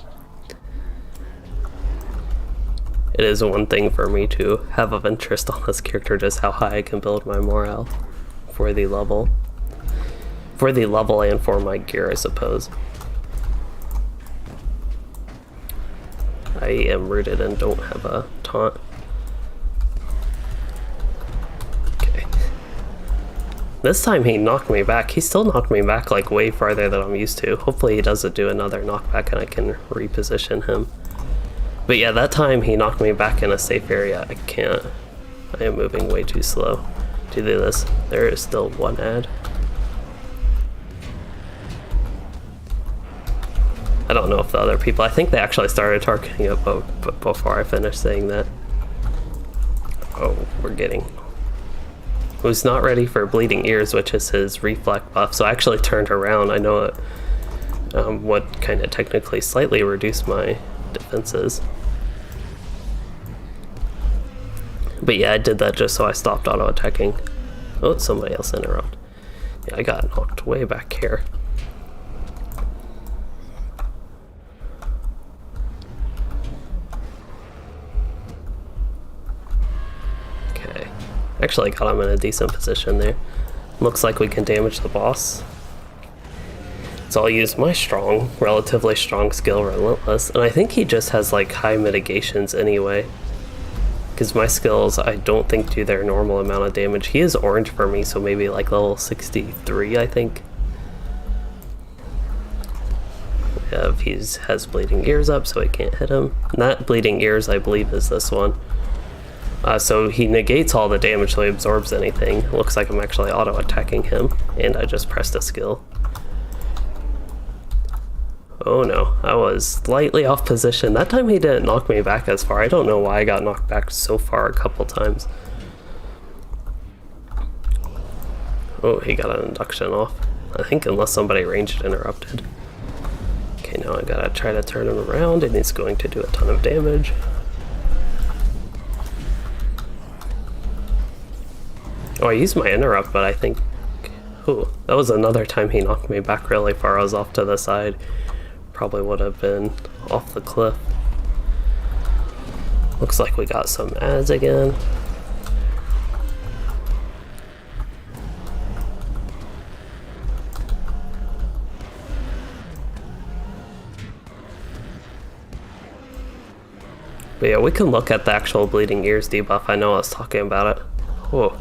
it is one thing for me to have of interest on this character, just how high I can build my morale for the level. For the level and for my gear, I suppose. I am rooted and don't have a taunt. Okay. This time he knocked me back. He still knocked me back like way farther than I'm used to. Hopefully he doesn't do another knockback and I can reposition him. But yeah, that time he knocked me back in a safe area. I can't. I am moving way too slow to do this. There is still one ad. I don't know if the other people, I think they actually started targeting it before I finished saying that. Oh, we're getting... Who's not ready for bleeding ears, which is his reflect buff. So I actually turned around. I know it would kind of technically slightly reduce my defenses. But yeah, I did that just so I stopped auto-attacking. Oh, somebody else interrupted. Yeah, I got knocked way back here. Okay. Actually got him in a decent position there. Looks like we can damage the boss. So I'll use my strong, relatively strong skill, Relentless, and I think he just has like high mitigations anyway. Because my skills, I don't think do their normal amount of damage. He is orange for me, so maybe like level 63, I think. He has bleeding ears up, so I can't hit him. And that bleeding ears, I believe, is this one. So he negates all the damage, so he absorbs anything. It looks like I'm actually auto-attacking him, and I just pressed a skill. Oh no, I was slightly off position. That time he didn't knock me back as far. I don't know why I got knocked back so far a couple times. Oh, he got an induction off. I think unless somebody ranged interrupted. Okay, now I gotta try to turn him around and he's going to do a ton of damage. Oh, I used my interrupt, but I think... Oh, that was another time he knocked me back really far. I was off to the side. Probably would have been off the cliff. Looks like we got some ads again. But yeah, we can look at the actual bleeding ears debuff. I know I was talking about it. Whoa.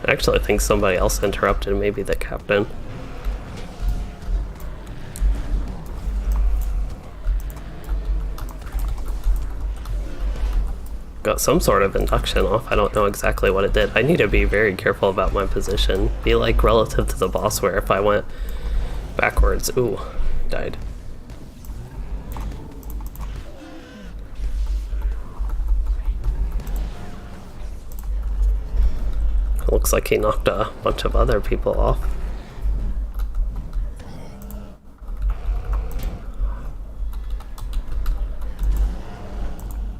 I actually think somebody else interrupted, maybe the captain. Got some sort of induction off. I don't know exactly what it did. I need to be very careful about my position. Be like relative to the boss where if I went backwards, ooh, died. Looks like he knocked a bunch of other people off.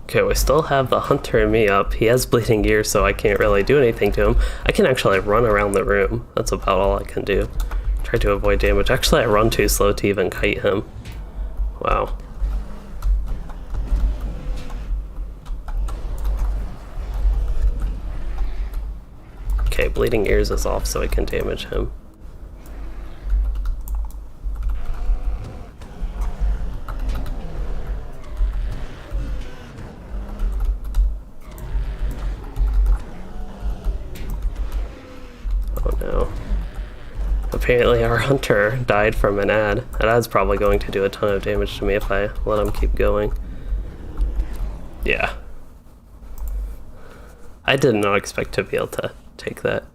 Okay, we still have the hunter and me up. He has bleeding ears, so I can't really do anything to him. I can actually run around the room. That's about all I can do. Try to avoid damage. Actually, I run too slow to even kite him. Wow. Okay, Okay, bleeding ears is off so it can damage him. Oh no. Apparently our hunter died from an ad. That ad's probably going to do a ton of damage to me if I let him keep going. Yeah. I did not expect to be able to take that.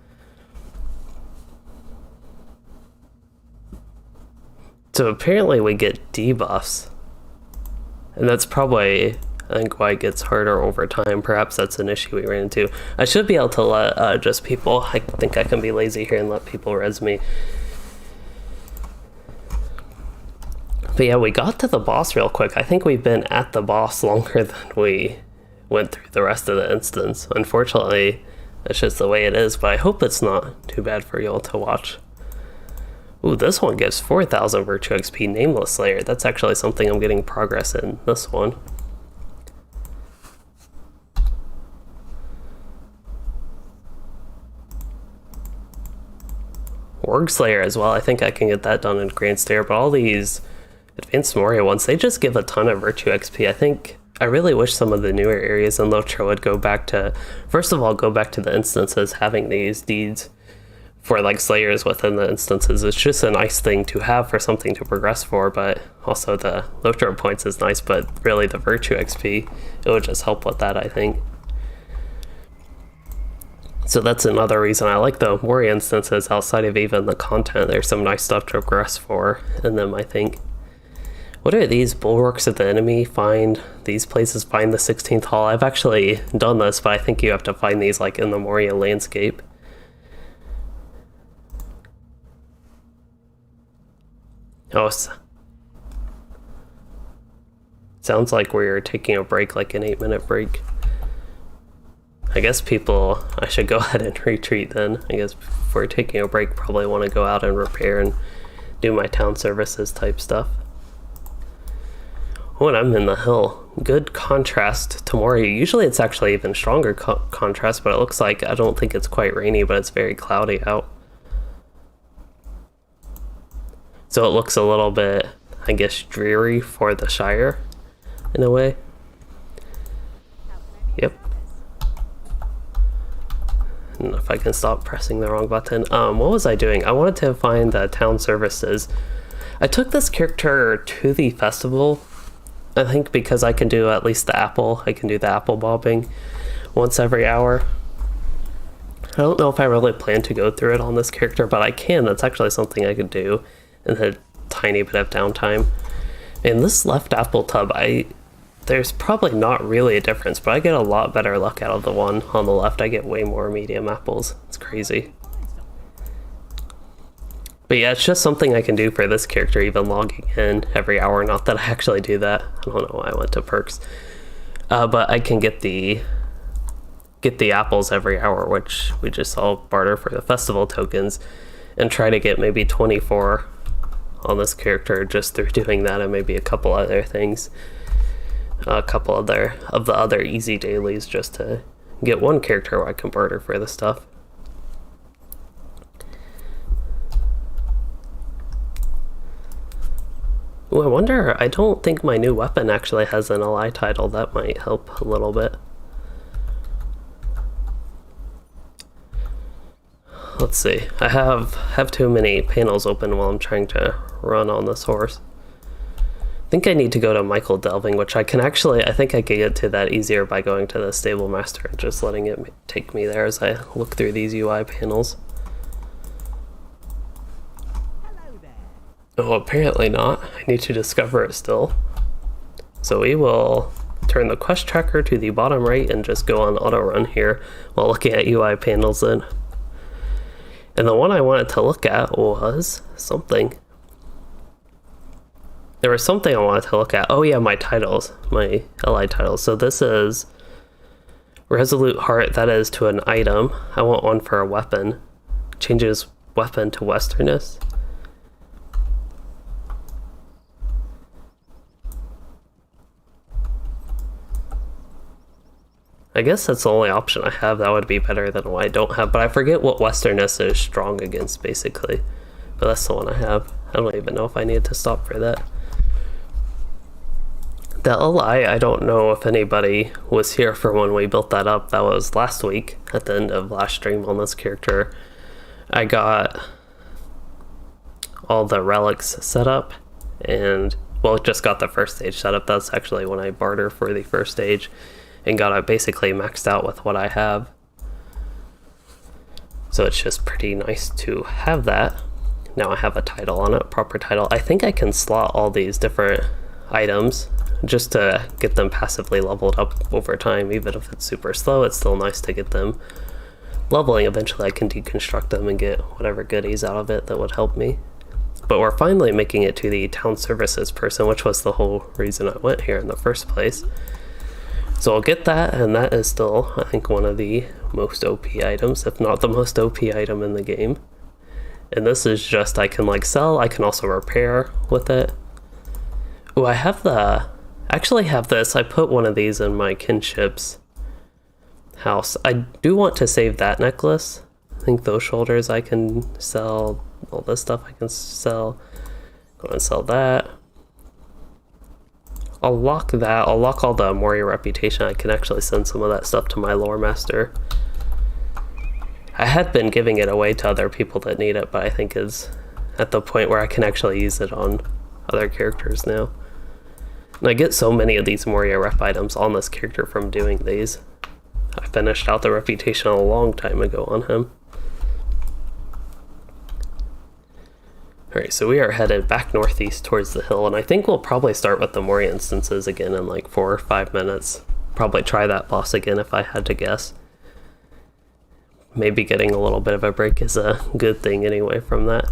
So apparently we get debuffs. And that's probably, I think, why it gets harder over time. Perhaps that's an issue we ran into. I should be able to let just people, I think I can be lazy here and let people res me. But yeah, we got to the boss real quick. I think we've been at the boss longer than we went through the rest of the instance. Unfortunately, that's just the way it is, but I hope it's not too bad for y'all to watch. Ooh, this one gives 4,000 Virtue XP, Nameless Slayer. That's actually something I'm getting progress in, this one. Org Slayer as well, I think I can get that done in Grand Stair, but all these Advanced Moria ones, they just give a ton of Virtue XP. I think I really wish some of the newer areas in LOTRO would go back to, first of all, go back to the instances having these deeds for like Slayers within the instances. It's just a nice thing to have for something to progress for, but also the LOTRO points is nice, but really the Virtue XP, it would just help with that, I think. So that's another reason I like the Moria instances outside of even the content. There's some nice stuff to progress for in them, I think. What are these? Bulwarks of the enemy, find these places, find the 16th hall. I've actually done this, but I think you have to find these like in the Moria landscape. Oh, sounds like we're taking a break, like an 8-minute break. I guess I should go ahead and retreat then. I guess if we're taking a break, probably want to go out and repair and do my town services type stuff. Oh, and I'm in the hill. Good contrast to Moria. Usually it's actually even stronger contrast, but it looks like, I don't think it's quite rainy, but it's very cloudy out. So it looks a little bit, I guess, dreary for the Shire, in a way. Yep. And if I can stop pressing the wrong button. What was I doing? I wanted to find the town services. I took this character to the festival, I think, because I can do at least the apple. I can do the apple bobbing once every hour. I don't know if I really plan to go through it on this character, but I can. That's actually something I could do in a tiny bit of downtime. In this left apple tub, there's probably not really a difference, but I get a lot better luck out of the one on the left. I get way more medium apples. It's crazy. But yeah, it's just something I can do for this character, even logging in every hour. Not that I actually do that. I don't know why I went to perks. But I can get the apples every hour, which we just saw barter for the festival tokens, and try to get maybe 24 on this character just through doing that, and maybe a couple other things. A couple of the other easy dailies just to get one character where I can barter for the stuff. Ooh, I wonder, I don't think my new weapon actually has an ally title. That might help a little bit. Let's see. I have too many panels open while I'm trying to run on this horse. I think I need to go to Michael Delving, which I think I can get to that easier by going to the Stable Master and just letting it take me there as I look through these UI panels. Oh, apparently not. I need to discover it still. So we will turn the quest tracker to the bottom right and just go on auto run here while looking at UI panels then. And the one I wanted to look at was something. There was something I wanted to look at. Oh yeah, my titles, my LI titles. So this is Resolute Heart, that is to an item. I want one for a weapon. Changes weapon to Westernness. I guess that's the only option I have. That would be better than what I don't have, but I forget what Westerness is strong against, basically. But that's the one I have. I don't even know if I need to stop for that. The LI, I don't know if anybody was here for when we built that up. That was last week, at the end of last stream on this character. I got all the relics set up, and, well, just got the first stage set up. That's actually when I barter for the first stage, and got it basically maxed out with what I have. So it's just pretty nice to have that. Now I have a title on it, proper title. I think I can slot all these different items just to get them passively leveled up over time. Even if it's super slow, it's still nice to get them leveling. Eventually I can deconstruct them and get whatever goodies out of it that would help me. But we're finally making it to the town services person, which was the whole reason I went here in the first place. So I'll get that, and that is still, I think, one of the most OP items, if not the most OP item in the game. And this is just, I can like sell, I can also repair with it. Oh, I actually have this. I put one of these in my kinship's house. I do want to save that necklace. I think those shoulders I can sell. All this stuff I can sell. Go and sell that. I'll lock that. I'll lock all the Moria reputation. I can actually send some of that stuff to my lore master. I had been giving it away to other people that need it, but I think is at the point where I can actually use it on other characters now. And I get so many of these Moria rep items on this character from doing these. I finished out the reputation a long time ago on him. Alright, so we are headed back northeast towards the hill, and I think we'll probably start with the Moria instances again in like 4 or 5 minutes. Probably try that boss again if I had to guess. Maybe getting a little bit of a break is a good thing anyway from that.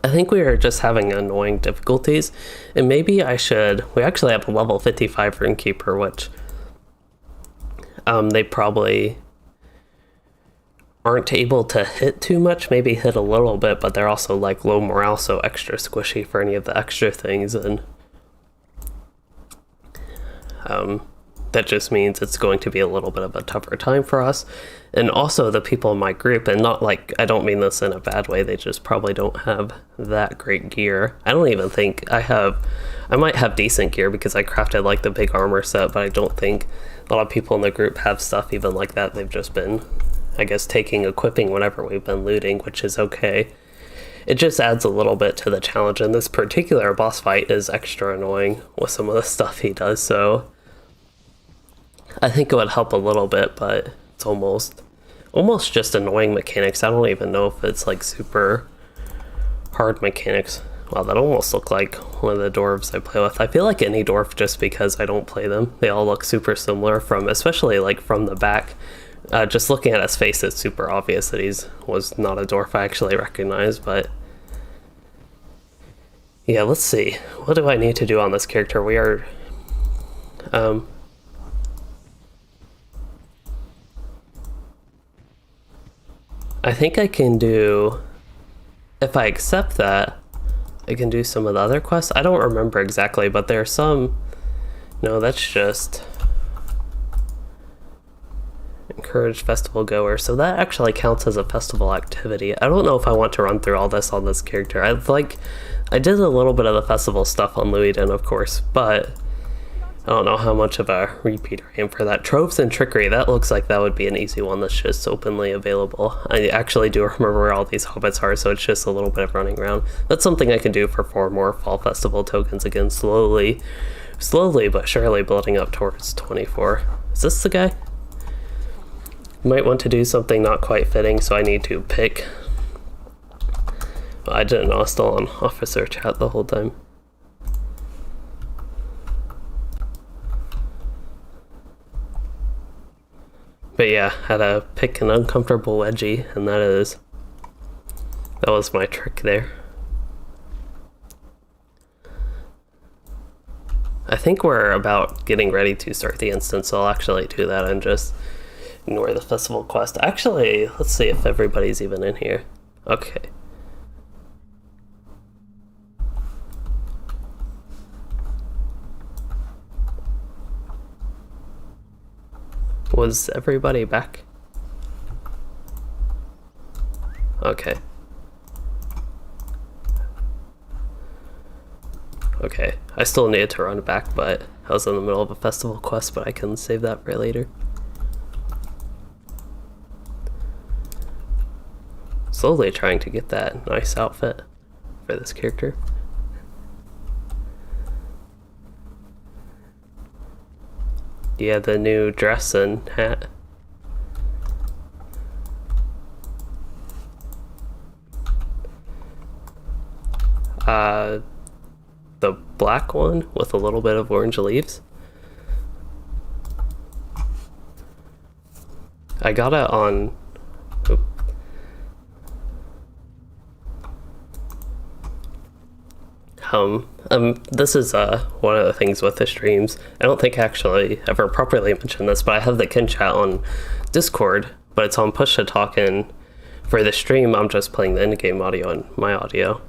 I think we are just having annoying difficulties, and maybe I should... We actually have a level 55 Rune-keeper, which they probably aren't able to hit too much, maybe hit a little bit, but they're also like low morale, so extra squishy for any of the extra things, and that just means it's going to be a little bit of a tougher time for us. And also the people in my group, and not like, I don't mean this in a bad way, they just probably don't have that great gear. I don't even think I might have decent gear because I crafted like the big armor set, but I don't think a lot of people in the group have stuff even like that. They've just been, I guess, equipping whenever we've been looting, which is okay. It just adds a little bit to the challenge, and this particular boss fight is extra annoying with some of the stuff he does, so I think it would help a little bit, but it's almost just annoying mechanics. I don't even know if it's like super hard mechanics. Wow, that almost looked like one of the dwarves I play with. I feel like any dwarf just because I don't play them. They all look super similar especially like from the back. Just looking at his face, it's super obvious that was not a dwarf I actually recognize, but yeah, let's see. What do I need to do on this character? We are I think I can do, if I accept that, I can do some of the other quests. I don't remember exactly, but there are some, no, that's just encourage festival goers. So that actually counts as a festival activity. I don't know if I want to run through all this on this character. I did a little bit of the festival stuff on Louisden, of course, but I don't know how much of a repeat I am for that. Troves and Trickery, that looks like that would be an easy one that's just openly available. I actually do remember where all these hobbits are, so it's just a little bit of running around. That's something I can do for 4 more Fall Festival tokens, again, slowly but surely building up towards 24. Is this the guy? Might want to do something not quite fitting, so I need to pick. I didn't know I was still on officer chat the whole time. But yeah, had to pick an uncomfortable wedgie, and that was my trick there. I think we're about getting ready to start the instance, so I'll actually do that and just ignore the festival quest. Actually, let's see if everybody's even in here. Okay. Was everybody back? Okay. Okay, I still needed to run back, but I was in the middle of a festival quest, but I can save that for later. Slowly trying to get that nice outfit for this character. Yeah, the new dress and hat. The black one with a little bit of orange leaves. I got it on... this is one of the things with the streams. I don't think I actually ever properly mentioned this, but I have the kin chat on Discord, but it's on push to talk, and for the stream I'm just playing the in-game audio and my audio.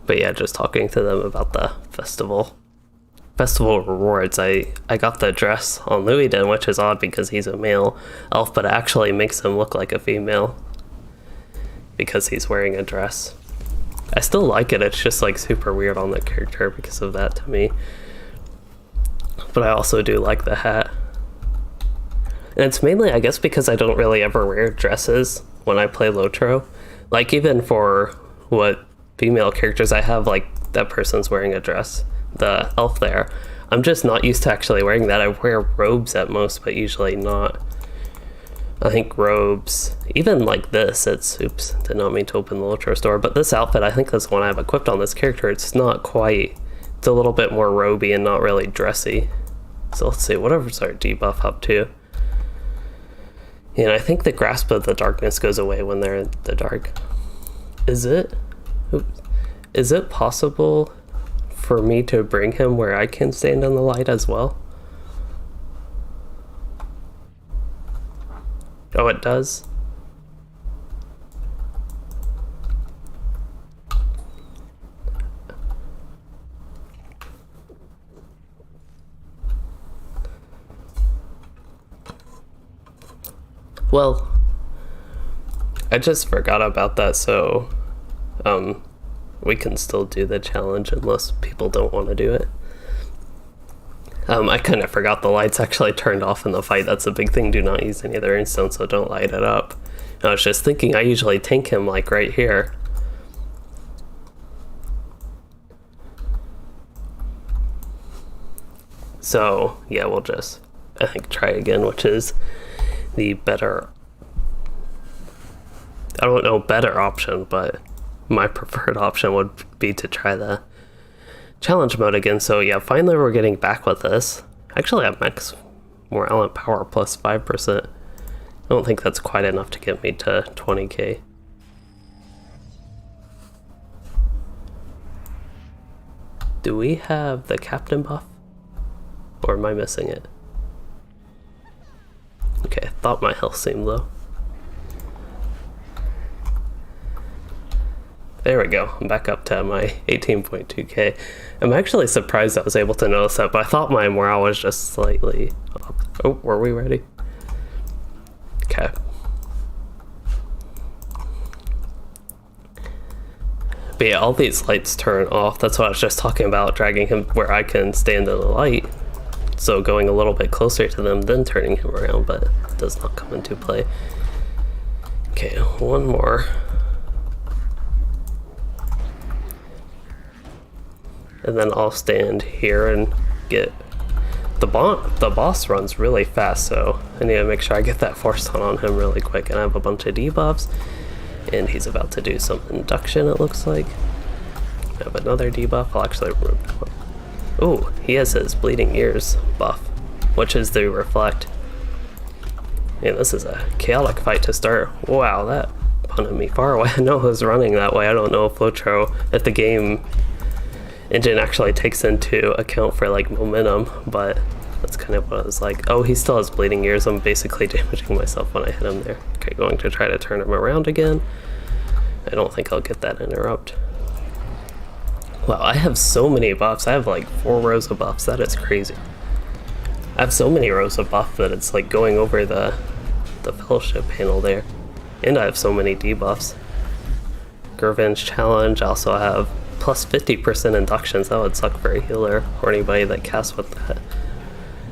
But yeah, just talking to them about the festival rewards. I got the dress on Louisden, which is odd because he's a male elf, but it actually makes him look like a female because he's wearing a dress. I still like it, it's just like super weird on the character because of that to me. But I also do like the hat. And it's mainly, I guess, because I don't really ever wear dresses when I play LOTRO. Like, even for what female characters I have, like, that person's wearing a dress, the elf there. I'm just not used to actually wearing that. I wear robes at most, but usually not. I think robes, even like this, oops, did not mean to open the LOTRO store, but this outfit, I think that's the one I have equipped on this character. It's not quite, it's a little bit more roby and not really dressy. So let's see, whatever's our debuff up to. And I think the grasp of the darkness goes away when they're in the dark. Is it possible for me to bring him where I can stand in the light as well? Oh, it does? Well, I just forgot about that, so we can still do the challenge unless people don't want to do it. I kind of forgot the lights actually turned off in the fight. That's a big thing. Do not use any of their instants, so don't light it up. And I was just thinking I usually tank him like right here. So yeah, we'll just, I think, try again, which is the better, I don't know, better option, but my preferred option would be to try the challenge mode again. So yeah, finally we're getting back with this. Actually, I have max morale and power plus 5%. I don't think that's quite enough to get me to 20k. Do we have the captain buff? Or am I missing it? Okay, I thought my health seemed low. There we go, I'm back up to my 18.2k. I'm actually surprised I was able to notice that, but I thought my morale was just slightly up. Oh, were we ready? Okay. But yeah, all these lights turn off. That's what I was just talking about, dragging him where I can stand in the light. So going a little bit closer to them, then turning him around, but it does not come into play. Okay, one more. And then I'll stand here and get the boss runs really fast, so I need to make sure I get that force stun on him really quick. And I have a bunch of debuffs, and he's about to do some induction, it looks like. I have another debuff. I'll actually remove one. Oh, he has his bleeding ears buff, which is the reflect. And this is a chaotic fight to start. Wow, that punted me far away. I know it was running that way. I don't know if LOTRO, if the game engine actually takes into account for like momentum, but that's kind of what I was like. Oh, he still has bleeding ears. I'm basically damaging myself when I hit him there. Okay, going to try to turn him around again. I don't think I'll get that interrupt. Wow, I have so many buffs. I have like 4 rows of buffs. That is crazy. I have so many rows of buff that it's like going over the fellowship panel there. And I have so many debuffs. Gervin's challenge. I also have plus 50% inductions. That would suck for a healer or anybody that casts with that.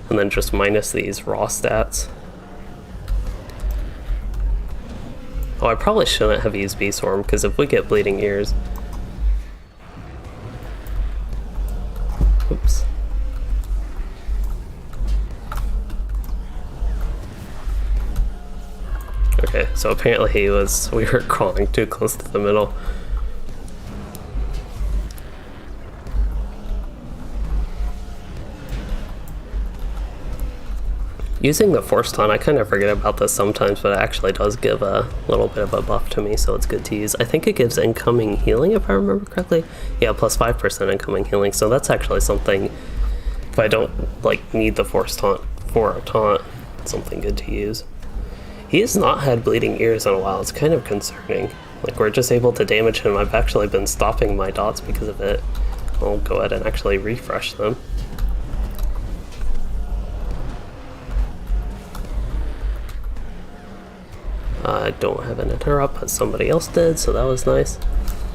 And then just minus these raw stats. Oh, I probably shouldn't have used B-Storm, because if we get bleeding ears... Oops. Okay, so apparently we were crawling too close to the middle. Using the Force Taunt, I kind of forget about this sometimes, but it actually does give a little bit of a buff to me, so it's good to use. I think it gives incoming healing, if I remember correctly. Yeah, plus 5% incoming healing, so that's actually something, if I don't like need the Force Taunt for a taunt, something good to use. He has not had bleeding ears in a while. It's kind of concerning. Like, we're just able to damage him. I've actually been stopping my dots because of it. I'll go ahead and actually refresh them. I don't have an interrupt, but somebody else did, so that was nice.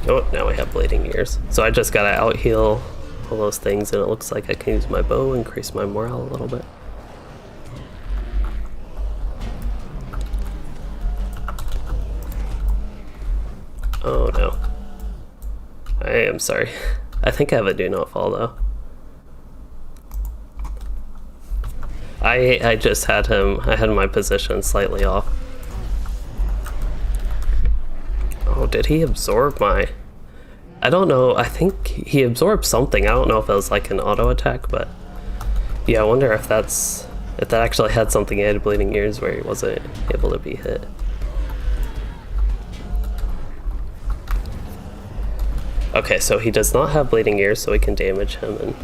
Oh, now we have bleeding ears. So I just gotta out heal all those things, and it looks like I can use my bow, increase my morale a little bit. Oh no. I am sorry. I think I have a do not fall though. I just had him, I had my position slightly off. Oh, did he absorb my... I don't know, I think he absorbed something. I don't know if it was like an auto attack, but... Yeah, I wonder if that actually had something. He had bleeding ears where he wasn't able to be hit. Okay, so he does not have bleeding ears, so we can damage him, and...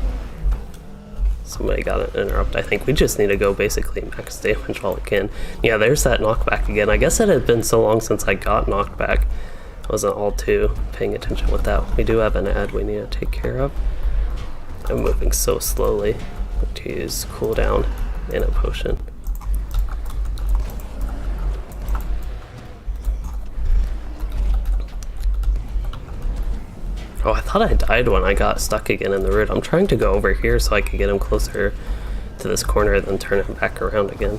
Somebody got an interrupt. I think we just need to go basically max damage while we can. Yeah, there's that knockback again. I guess it had been so long since I got knocked back. I wasn't all too paying attention with that. We do have an ad we need to take care of. I'm moving so slowly. To use cooldown and a potion. Oh, I thought I died when I got stuck again in the root. I'm trying to go over here so I can get him closer to this corner and then turn him back around again.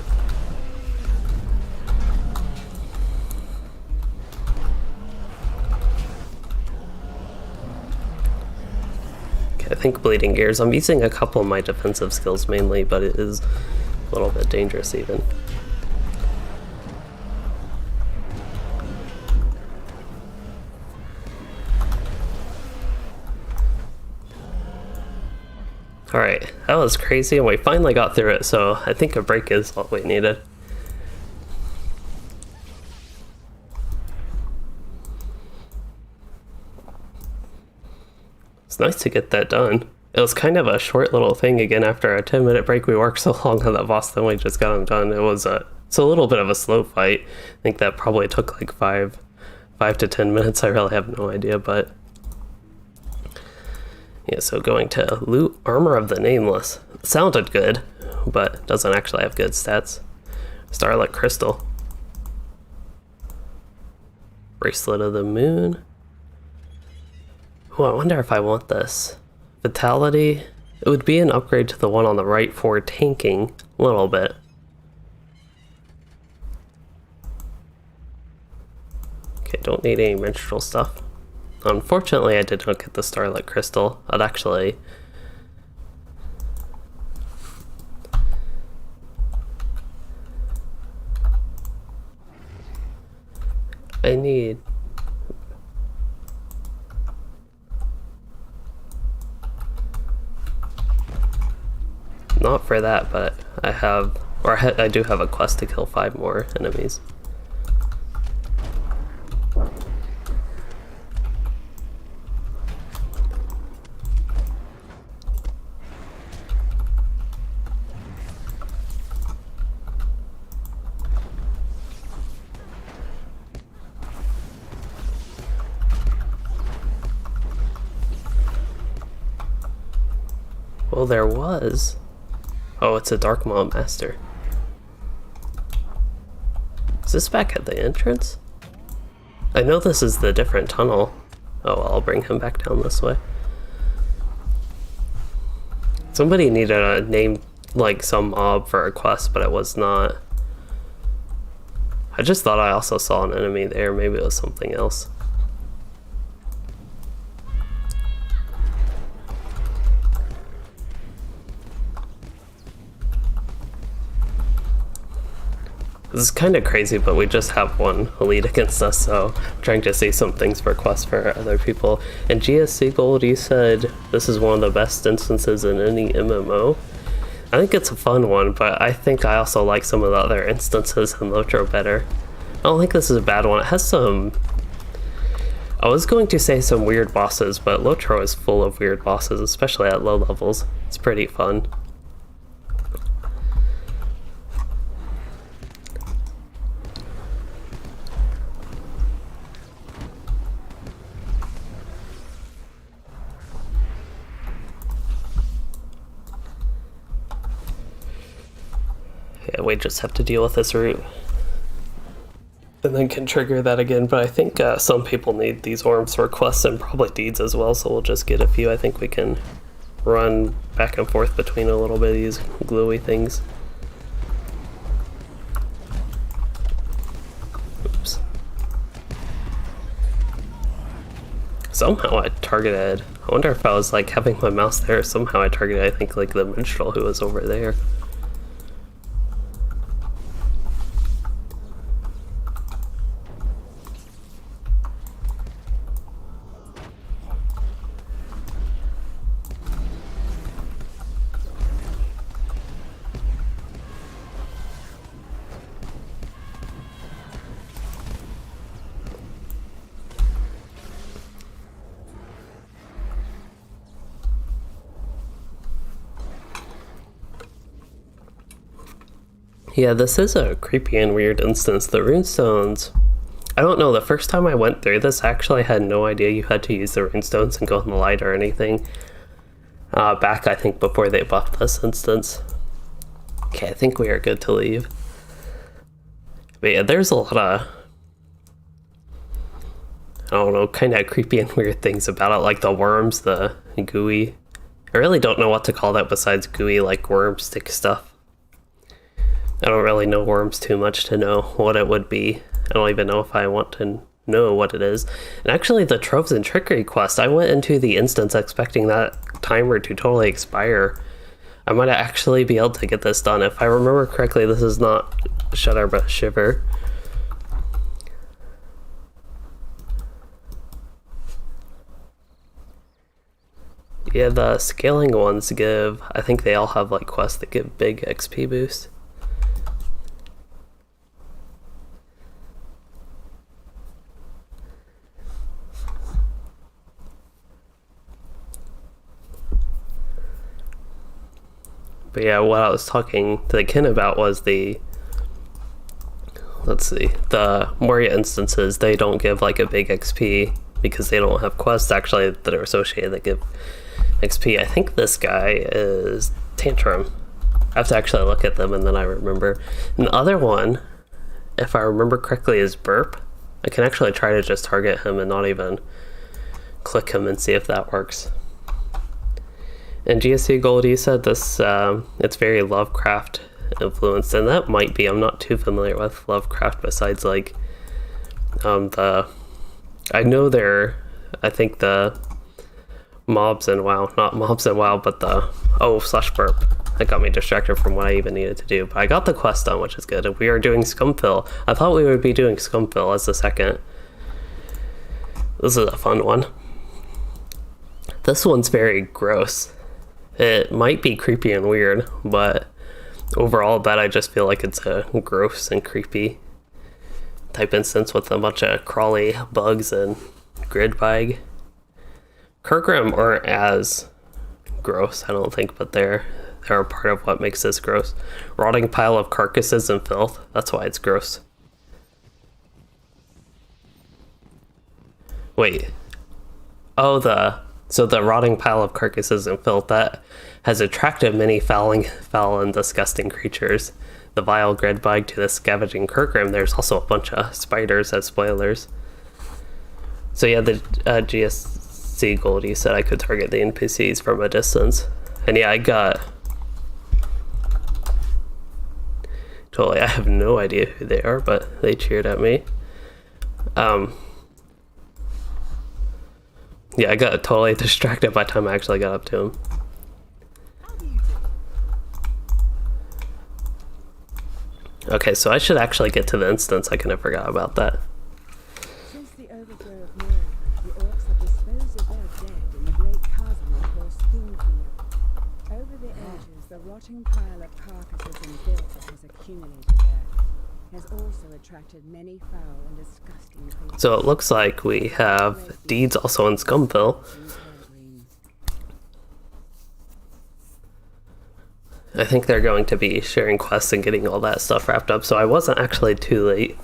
Okay, I think bleeding gears. I'm using a couple of my defensive skills mainly, but it is a little bit dangerous even. Alright, that was crazy, and we finally got through it, so I think a break is what we needed. It's nice to get that done. It was kind of a short little thing again after a 10-minute break. We worked so long on that boss, then we just got him done. It's a little bit of a slow fight. I think that probably took like 5 to 10 minutes. I really have no idea, but... Yeah, so going to loot Armor of the Nameless. Sounded good, but doesn't actually have good stats. Starlit Crystal. Bracelet of the Moon. Oh, I wonder if I want this. Vitality. It would be an upgrade to the one on the right for tanking a little bit. Okay, don't need any minstrel stuff. Unfortunately, I did not get the Starlit Crystal. I'd actually... I need... Not for that, but I have... I do have a quest to kill 5 more enemies. know there was. Oh, it's a Dark Maw Master. Is this back at the entrance? I know this is the different tunnel. Oh, well, I'll bring him back down this way. Somebody needed a name, like some mob for a quest, but it was not. I just thought I also saw an enemy there. Maybe it was something else. This is kind of crazy, but we just have one elite against us, so I'm trying to see some things for quests for other people. And GSC Gold, you said this is one of the best instances in any MMO. I think it's a fun one, but I think I also like some of the other instances in LOTRO better. I don't think this is a bad one. It has some... I was going to say some weird bosses, but LOTRO is full of weird bosses, especially at low levels. It's pretty fun. Yeah, we just have to deal with this route. And then can trigger that again, but I think some people need these orbs for quests and probably deeds as well, so we'll just get a few. I think we can run back and forth between a little bit of these gluey things. Oops. Somehow I targeted, I wonder if I was like having my mouse there, somehow I targeted, I think, like the minstrel who was over there. Yeah, this is a creepy and weird instance. The runestones, I don't know, the first time I went through this, I actually had no idea you had to use the runestones and go in the light or anything. Back, I think, before they buffed this instance. Okay, I think we are good to leave. But yeah, there's a lot of, I don't know, kind of creepy and weird things about it, like the worms, the gooey. I really don't know what to call that besides gooey, like worm stick stuff. I don't really know worms too much to know what it would be. I don't even know if I want to know what it is. And actually the Troves and Trickery quest, I went into the instance expecting that timer to totally expire. I might actually be able to get this done. If I remember correctly, this is not Shudder but Shiver. Yeah, the scaling ones give, I think they all have like quests that give big XP boost. But yeah, what I was talking to the kin about was the, let's see, the Moria instances, they don't give like a big XP because they don't have quests actually that are associated that give XP. I think this guy is Tantrum. I have to actually look at them and then I remember. And the other one, if I remember correctly, is Burp. I can actually try to just target him and not even click him and see if that works. And GSC Goldie said this, it's very Lovecraft influenced, and that might be. I'm not too familiar with Lovecraft besides like I know I think the mobs in WoW, not mobs in WoW, but the /burp. That got me distracted from what I even needed to do. But I got the quest done, which is good. And we are doing Scumfill. I thought we would be doing Scumfill as the second. This is a fun one. This one's very gross. It might be creepy and weird, but overall that I just feel like it's a gross and creepy type instance with a bunch of crawly bugs and gridbag. Kurgram aren't as gross, I don't think, but they're a part of what makes this gross. Rotting pile of carcasses and filth, that's why it's gross. Wait. Oh, So the rotting pile of carcasses and filth that has attracted many foul and disgusting creatures. The vile grid bug to the scavenging Kirkram. There's also a bunch of spiders as spoilers. So yeah, the GSC Goldie said I could target the NPCs from a distance. And yeah, I got... Totally, I have no idea who they are, but they cheered at me. Yeah, I got totally distracted by the time I actually got up to him. Okay, so I should actually get to the instance. I kind of forgot about that. Since the overthrow of Moria, the orcs have disposed of their dead in the great chasm they call Scumfill. Over the ages, the rotting pile of carcasses and filth that has accumulated there has also attracted many foul and disgusting creatures. So it looks like we have deeds also in Scumfill. I think they're going to be sharing quests and getting all that stuff wrapped up, so I wasn't actually too late.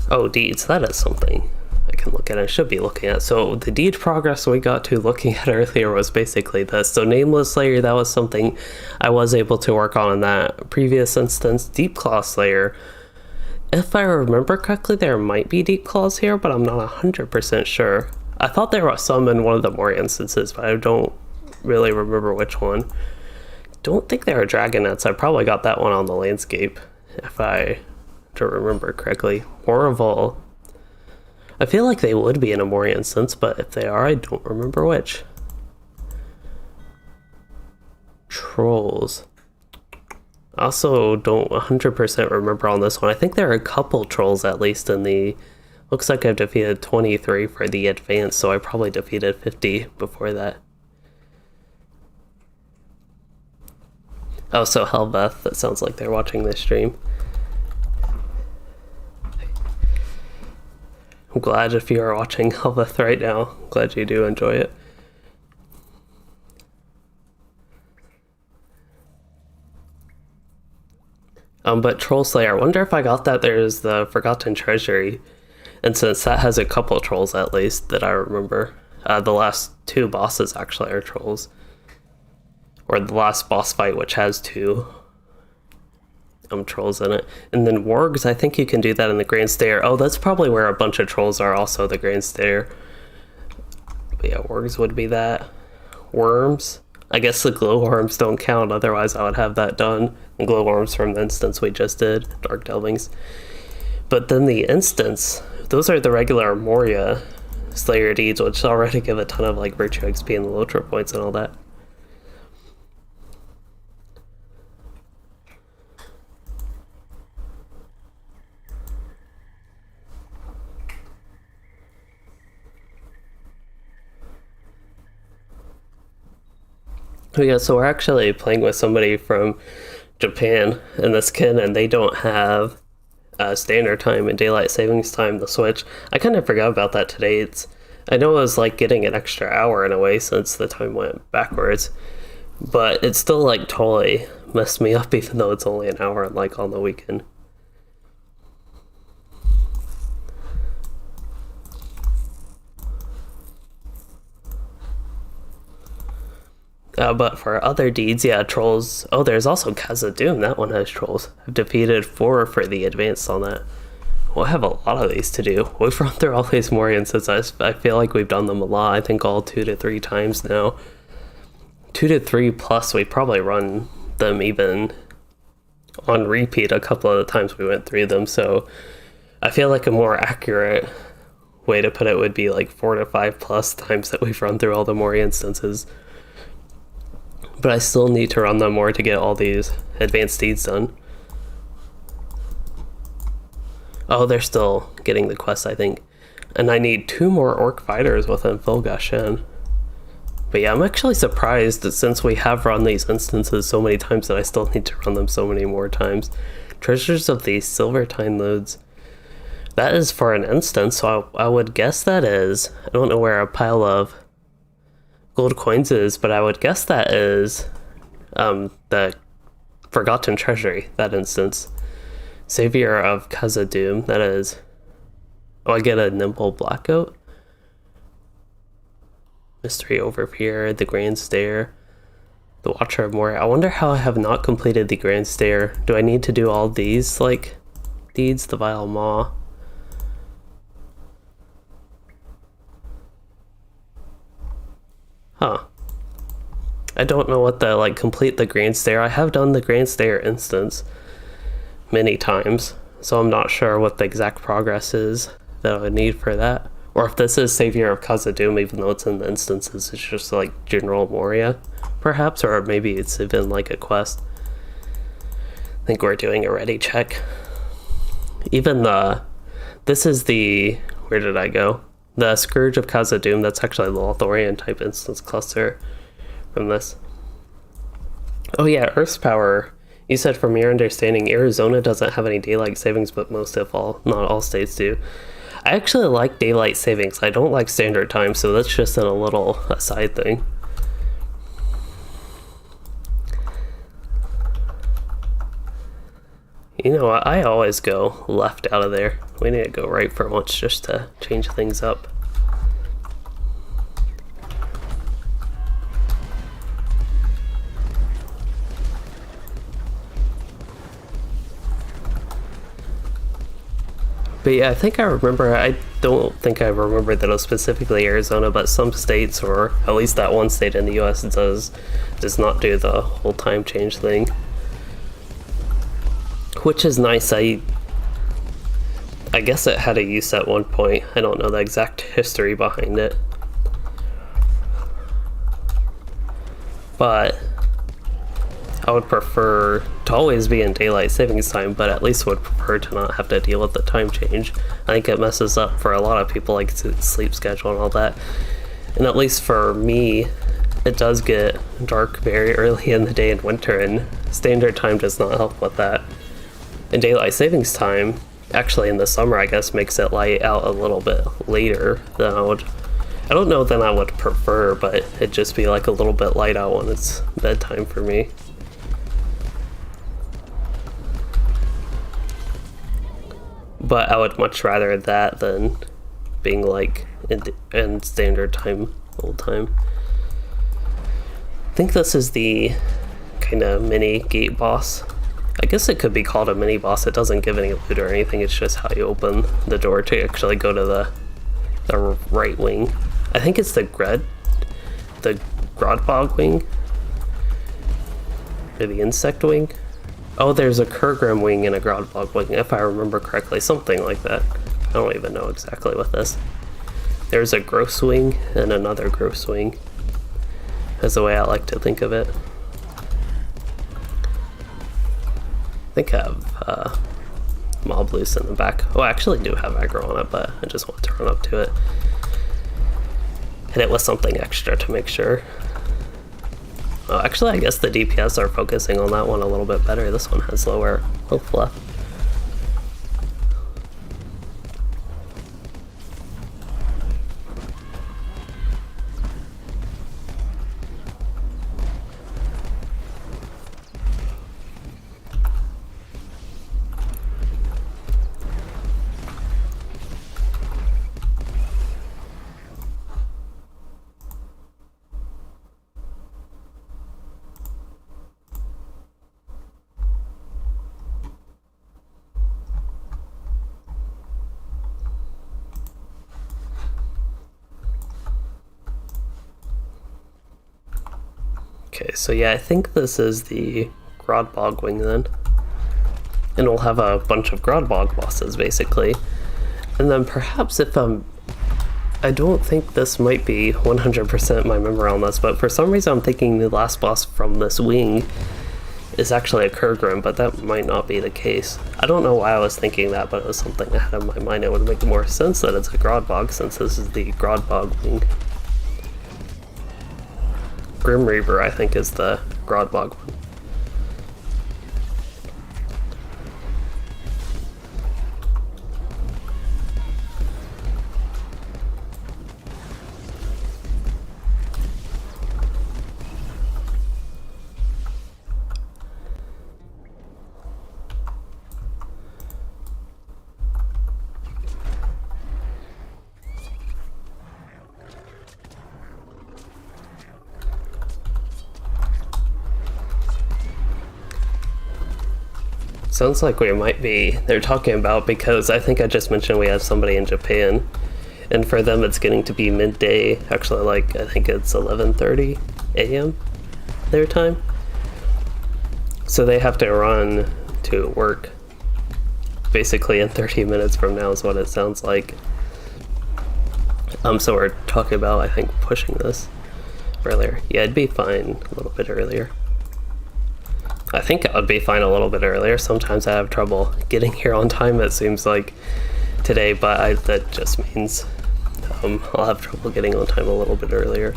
Oh, deeds, that is something I can look at. I should be looking at. So the deed progress we got to looking at earlier was basically this. So Nameless Slayer, that was something I was able to work on in that previous instance. Deep Claw Slayer, if I remember correctly, there might be Deep Claws here, but I'm not 100% sure. I thought there was some in one of the Moria instances, but I don't really remember which one. Don't think there are Dragonets. I probably got that one on the landscape, if I to remember correctly. Horrible. I feel like they would be in a Moria instance, but if they are, I don't remember which. Trolls. I also don't 100% remember on this one. I think there are a couple trolls at least in the... Looks like I've defeated 23 for the advance, so I probably defeated 50 before that. Oh, so Helveth, that sounds like they're watching this stream. I'm glad if you are watching Helveth right now. Glad you do enjoy it. But Troll Slayer, I wonder if I got that there's the Forgotten Treasury. And since that has a couple trolls at least that I remember. The last two bosses actually are trolls. Or the last boss fight, which has two trolls in it. And then Wargs, I think you can do that in the Grand Stair. Oh, that's probably where a bunch of trolls are, also the Grand Stair. But yeah, Wargs would be that. Worms. I guess the glowworms don't count, otherwise I would have that done. And glowworms from the instance we just did, Dark Delvings. But then the instance, those are the regular Moria Slayer deeds, which already give a ton of like Virtue XP and the LOTRO points and all that. Yeah, so we're actually playing with somebody from Japan in this kid, and they don't have standard time and daylight savings time to switch. I kind of forgot about that today. I know it was like getting an extra hour in a way since the time went backwards, but it still like totally messed me up even though it's only an hour like on the weekend. But for other deeds, yeah, trolls. Oh, there's also Khazad-dûm. That one has trolls. I've defeated 4 for the advance on that. We'll have a lot of these to do. We've run through all these Morians since I feel like we've done them a lot. I think all 2 to 3 times now. 2 to 3 plus, we probably run them even on repeat a couple of the times we went through them. So I feel like a more accurate way to put it would be like 4 to 5 plus times that we've run through all the Moria instances. But I still need to run them more to get all these advanced deeds done. Oh, they're still getting the quest, I think. And I need 2 more orc fighters within Filgashen. But yeah, I'm actually surprised that since we have run these instances so many times that I still need to run them so many more times. Treasures of the Silvertine Lodes. That is for an instance, so I would guess that is... I don't know where a pile of gold coins is, but I would guess that is the Forgotten Treasury, that instance. Savior of Khazad-dûm, that is. Oh, I get a nimble blackout. Mystery over here, the Grand Stair, the Watcher of Moria. I wonder how I have not completed the Grand Stair. Do I need to do all these, like, deeds? The Vile Maw. Huh. I don't know what the, like, complete the Grand Stair. I have done the Grand Stair instance many times, so I'm not sure what the exact progress is that I would need for that. Or if this is Savior of Khazad-dûm, even though it's in the instances, it's just like General Moria, perhaps, or maybe it's even like a quest. I think we're doing a ready check. Even this is the, where did I go? The Scourge of Khazad-dûm, that's actually the Lothorian type instance cluster from this. Oh yeah, Earth's Power. You said from your understanding, Arizona doesn't have any daylight savings, but most if all, not all states do. I actually like daylight savings. I don't like standard time, so that's just a little aside thing. You know, I always go left out of there. We need to go right for once just to change things up. But yeah, I think I remember, I don't think I remember that it was specifically Arizona, but some states, or at least that one state in the US does not do the whole time change thing. Which is nice. I guess it had a use at one point. I don't know the exact history behind it. But I would prefer to always be in daylight savings time, but at least would prefer to not have to deal with the time change. I think it messes up for a lot of people, like sleep schedule and all that. And at least for me, it does get dark very early in the day in winter, and standard time does not help with that. And daylight savings time, actually in the summer, I guess, makes it light out a little bit later than I don't know than I would prefer, but it'd just be like a little bit light out when it's bedtime for me. But I would much rather that than being like in standard time old time. I think this is the kind of mini gate boss. I guess it could be called a mini boss. It doesn't give any loot or anything. It's just how you open the door to actually go to the right wing. I think it's the Grodbog wing, or the insect wing. Oh, there's a Kurgrim wing and a Grodbog wing, if I remember correctly, something like that. I don't even know exactly what this. There's a gross wing and another gross wing, is the way I like to think of it. I think I have mob loose in the back. Oh, I actually do have aggro on it, but I just want to run up to it. Hit it with something extra to make sure. Oh, actually, I guess the DPS are focusing on that one a little bit better. This one has lower health left. Okay, so yeah, I think this is the Grodbog wing then. And we'll have a bunch of Grodbog bosses, basically. And then perhaps if I don't think this might be 100% my memory on this, but for some reason I'm thinking the last boss from this wing is actually a Kurgrim, but that might not be the case. I don't know why I was thinking that, but it was something I had in my mind. It would make more sense that it's a Grodbog, since this is the Grodbog wing. Grim Reaver, I think, is the Grodbog one. Sounds like we might be, they're talking about, because I think I just mentioned we have somebody in Japan, and for them it's getting to be midday, actually like I think it's 11:30 a.m. their time. So they have to run to work basically in 30 minutes from now is what it sounds like. So we're talking about, I think, pushing this earlier. Yeah, it'd be fine a little bit earlier. I think it would be fine a little bit earlier. Sometimes I have trouble getting here on time, it seems like today, but that just means I'll have trouble getting on time a little bit earlier.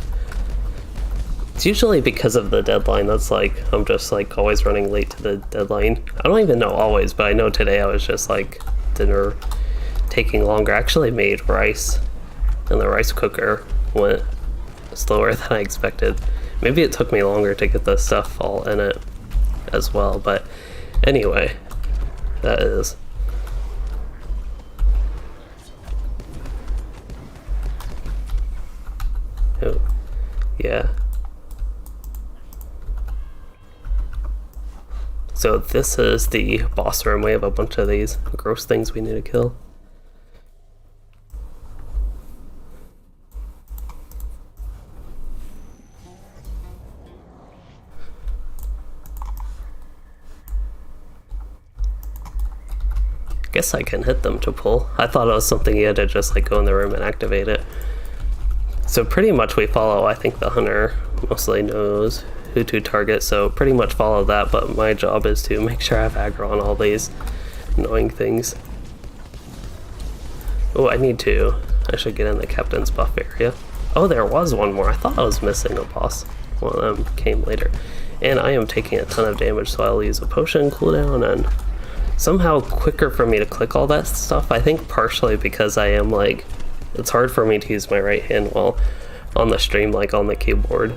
It's usually because of the deadline. That's like, I'm just like always running late to the deadline. I don't even know always, but I know today I was just like dinner taking longer. I actually made rice and the rice cooker went slower than I expected. Maybe it took me longer to get the stuff all in it as well, but anyway, that is. Oh, yeah. So this is the boss room. We have a bunch of these gross things we need to kill. Guess I can hit them to pull. I thought it was something you had to just like go in the room and activate it. So pretty much we follow, I think the hunter mostly knows who to target, so pretty much follow that, but my job is to make sure I have aggro on all these annoying things. Oh, I should get in the captain's buff area. Oh, there was one more. I thought I was missing a boss. One of them came later. And I am taking a ton of damage, so I'll use a potion cooldown and somehow quicker for me to click all that stuff. I think partially because I am like, it's hard for me to use my right hand while on the stream, like on the keyboard.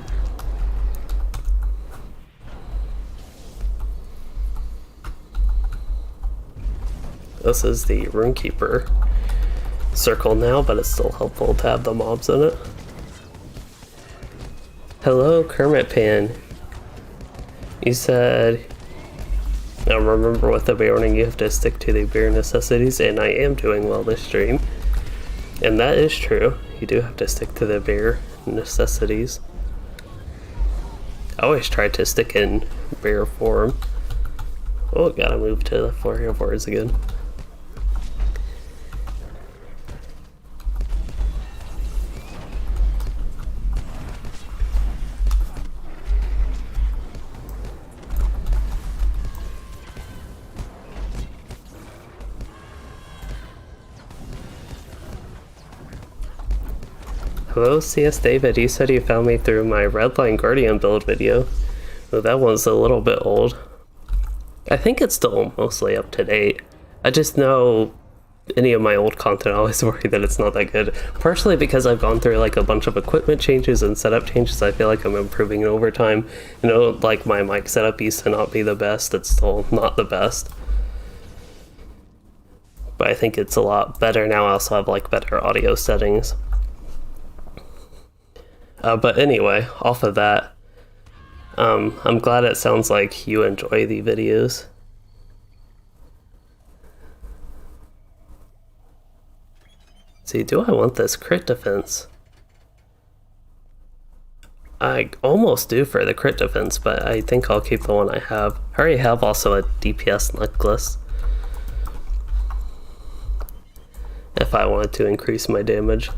This is the Rune-keeper circle now, but it's still helpful to have the mobs in it. Hello, Kermit Pan. You said, now remember with the Beorning you have to stick to the bare necessities, and I am doing well this stream. And that is true. You do have to stick to the bare necessities. I always try to stick in bare form. Oh, gotta move to the flurry of words again. Hello, CS David. You said you found me through my Redline Guardian build video. Oh, that one's a little bit old. I think it's still mostly up to date. I just know any of my old content, I always worry that it's not that good. Partially because I've gone through like a bunch of equipment changes and setup changes. I feel like I'm improving over time. You know, like my mic setup used to not be the best. It's still not the best. But I think it's a lot better now. I also have like better audio settings. But anyway, off of that, I'm glad it sounds like you enjoy the videos. See, do I want this crit defense? I almost do for the crit defense, but I think I'll keep the one I have. I already have also a DPS necklace, if I wanted to increase my damage.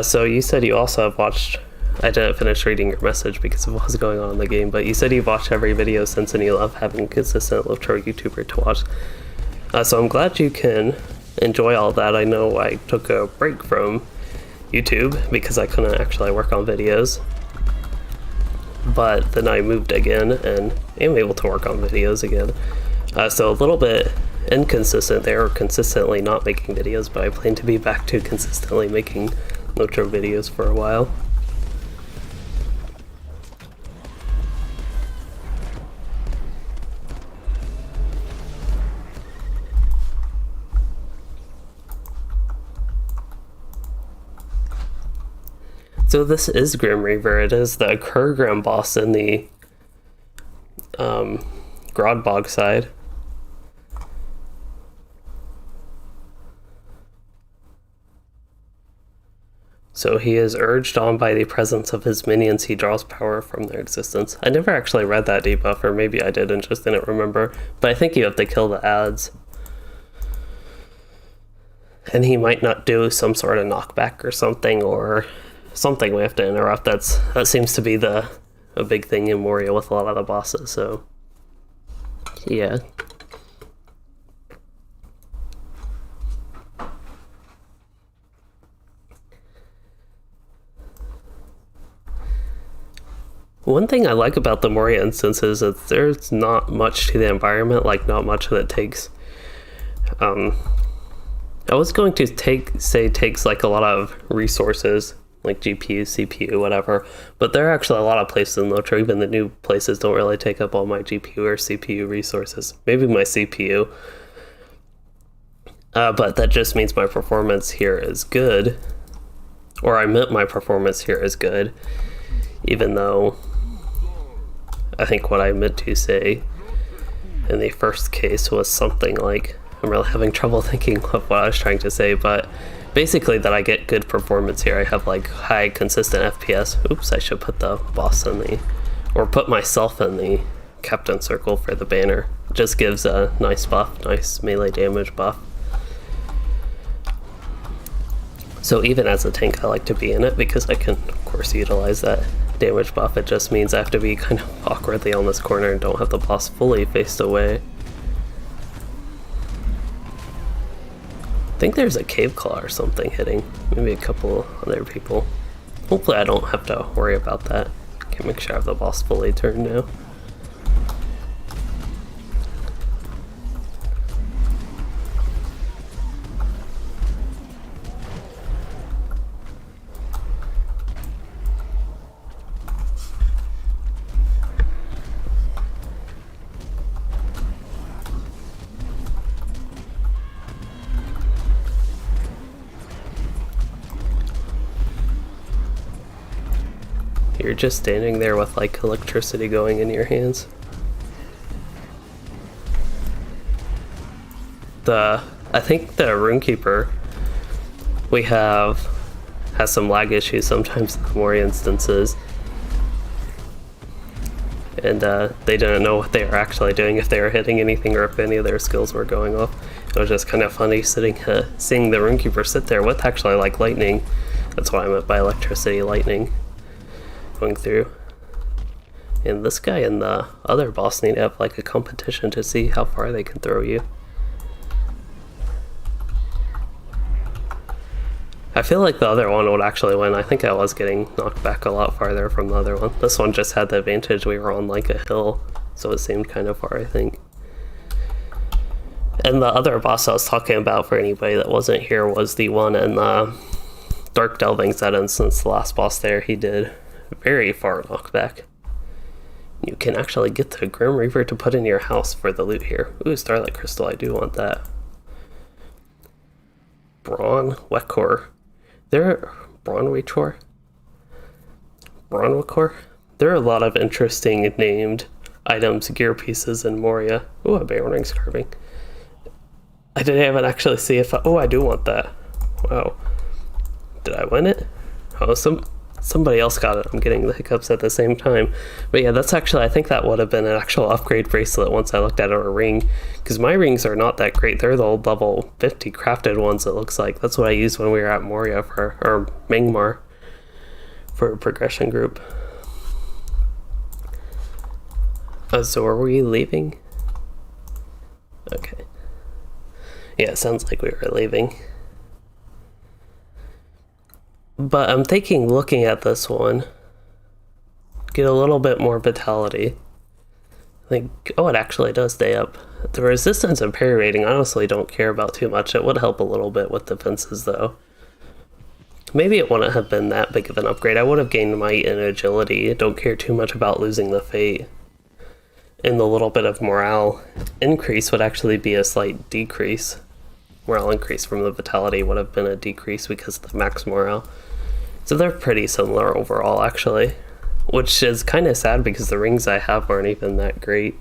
So you said you also have watched, I didn't finish reading your message because of what was going on in the game, but you said you've watched every video since and you love having a consistent LOTRO YouTuber to watch. So I'm glad you can enjoy all that. I know I took a break from YouTube because I couldn't actually work on videos, but then I moved again and am able to work on videos again. So a little bit inconsistent there, or consistently not making videos, but I plan to be back to consistently making LOTRO videos for a while. So this is Grim Reaver. It is the Kurgram boss in the Grodbog side. So he is urged on by the presence of his minions. He draws power from their existence. I never actually read that debuff, or maybe I did and just didn't remember. But I think you have to kill the ads. And he might not do some sort of knockback or something we have to interrupt. That seems to be a big thing in Moria with a lot of the bosses, so yeah. One thing I like about the Moria instance is that there's not much to the environment, like not much that takes I was going to say takes like a lot of resources, like GPU, CPU, whatever, but there are actually a lot of places in LOTRO, even the new places don't really take up all my GPU or CPU resources. Maybe my CPU. But that just means my performance here is good. Or I meant my performance here is good, even though I think what I meant to say in the first case was something like, I'm really having trouble thinking of what I was trying to say, but basically that I get good performance here. I have like high consistent FPS. Oops, I should put the boss in or put myself in the captain circle for the banner. It just gives a nice buff, nice melee damage buff. So even as a tank, I like to be in it because I can, of course, utilize that damage buff. It just means I have to be kind of awkwardly on this corner and don't have the boss fully faced away. I think there's a cave claw or something hitting. Maybe a couple other people. Hopefully I don't have to worry about that. Can make sure I have the boss fully turned now. You're just standing there with like electricity going in your hands. I think the Rune-keeper we has some lag issues sometimes in the Moria instances. And they didn't know what they were actually doing, if they were hitting anything or if any of their skills were going off. It was just kind of funny seeing the Rune-keeper sit there with actually like lightning. That's what I meant by electricity, lightning going through. And this guy and the other boss need to have like a competition to see how far they can throw you. I feel like the other one would actually win. I think I was getting knocked back a lot farther from the other one. This one just had the advantage, we were on like a hill, so it seemed kind of far, I think. And the other boss I was talking about, for anybody that wasn't here, was the one in the Dark Delvings. That instance, the last boss there, he did very far knockback. You can actually get the Grim Reaper to put in your house for the loot here. Ooh, Starlight Crystal, I do want that. Brawnwekor. Brawnwekor? There are a lot of interesting named items, gear pieces in Moria. Ooh, a Beorning's carving. I didn't even actually see if oh, I do want that. Wow. Did I win it? Oh, somebody else got it. I'm getting the hiccups at the same time. But yeah, that's actually, I think that would have been an actual upgrade bracelet once I looked at a ring. Because my rings are not that great. They're the old level 50 crafted ones, it looks like. That's what I used when we were at Moria or Mingmar for a progression group. So are we leaving? Okay. Yeah, it sounds like we were leaving. But I'm thinking, looking at this one, get a little bit more vitality. I think, oh, it actually does stay up. The resistance and parry rating, I honestly don't care about too much. It would help a little bit with defenses, though. Maybe it wouldn't have been that big of an upgrade. I would have gained might and agility. I don't care too much about losing the fate. And the little bit of morale increase would actually be a slight decrease. Morale increase from the vitality would have been a decrease because of the max morale. So they're pretty similar overall, actually, which is kind of sad because the rings I have aren't even that great.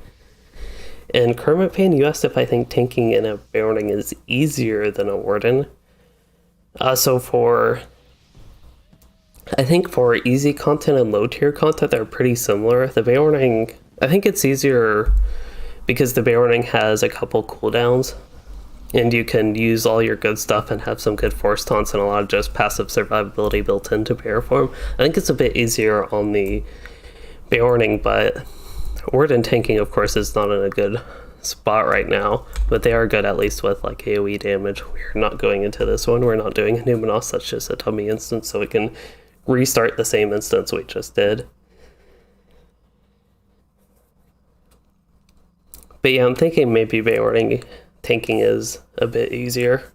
And Kermit Payne, you asked if I think tanking in a Beorning is easier than a Warden. I think for easy content and low tier content, they're pretty similar. The Beorning, I think it's easier because the Beorning has a couple cooldowns, and you can use all your good stuff and have some good force taunts and a lot of just passive survivability built into Bear form. I think it's a bit easier on the Beorning, but Warden tanking, of course, is not in a good spot right now, but they are good at least with like AoE damage. We're not going into this one. We're not doing a Numenos. That's just a tummy instance, so we can restart the same instance we just did. But yeah, I'm thinking maybe Beorning tanking is a bit easier.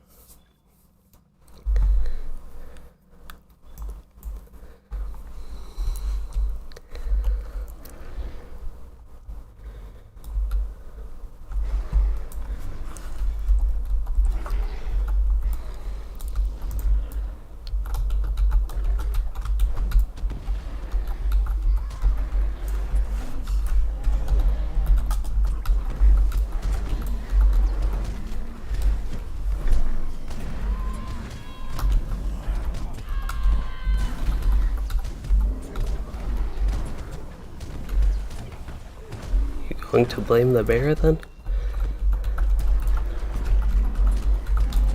Going to blame the bear then?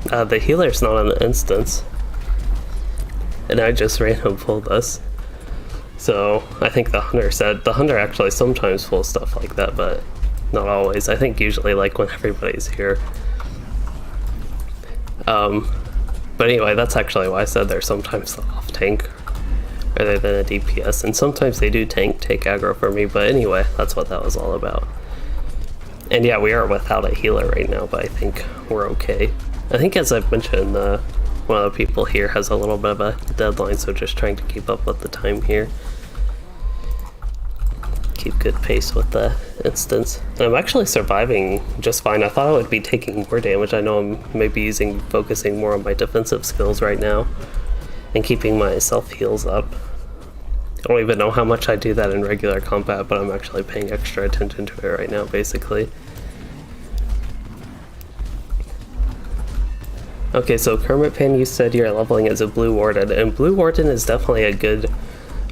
The healer's not on the instance, and I just random pulled this. So I think the hunter actually sometimes pulls stuff like that, but not always. I think usually like when everybody's here. But anyway, that's actually why I said they're sometimes the off tank rather than a DPS, and sometimes they do take aggro for me, but anyway, that's what that was all about. And yeah, we are without a healer right now, but I think we're okay. I think, as I've mentioned, one of the people here has a little bit of a deadline, so just trying to keep up with the time here. Keep good pace with the instance. And I'm actually surviving just fine. I thought I would be taking more damage. I know I'm maybe focusing more on my defensive skills right now and keeping my self heals up. I don't even know how much I do that in regular combat, but I'm actually paying extra attention to it right now, basically. Okay, so Kermit Pan, you said you're leveling as a Blue Warden, and Blue Warden is definitely a good,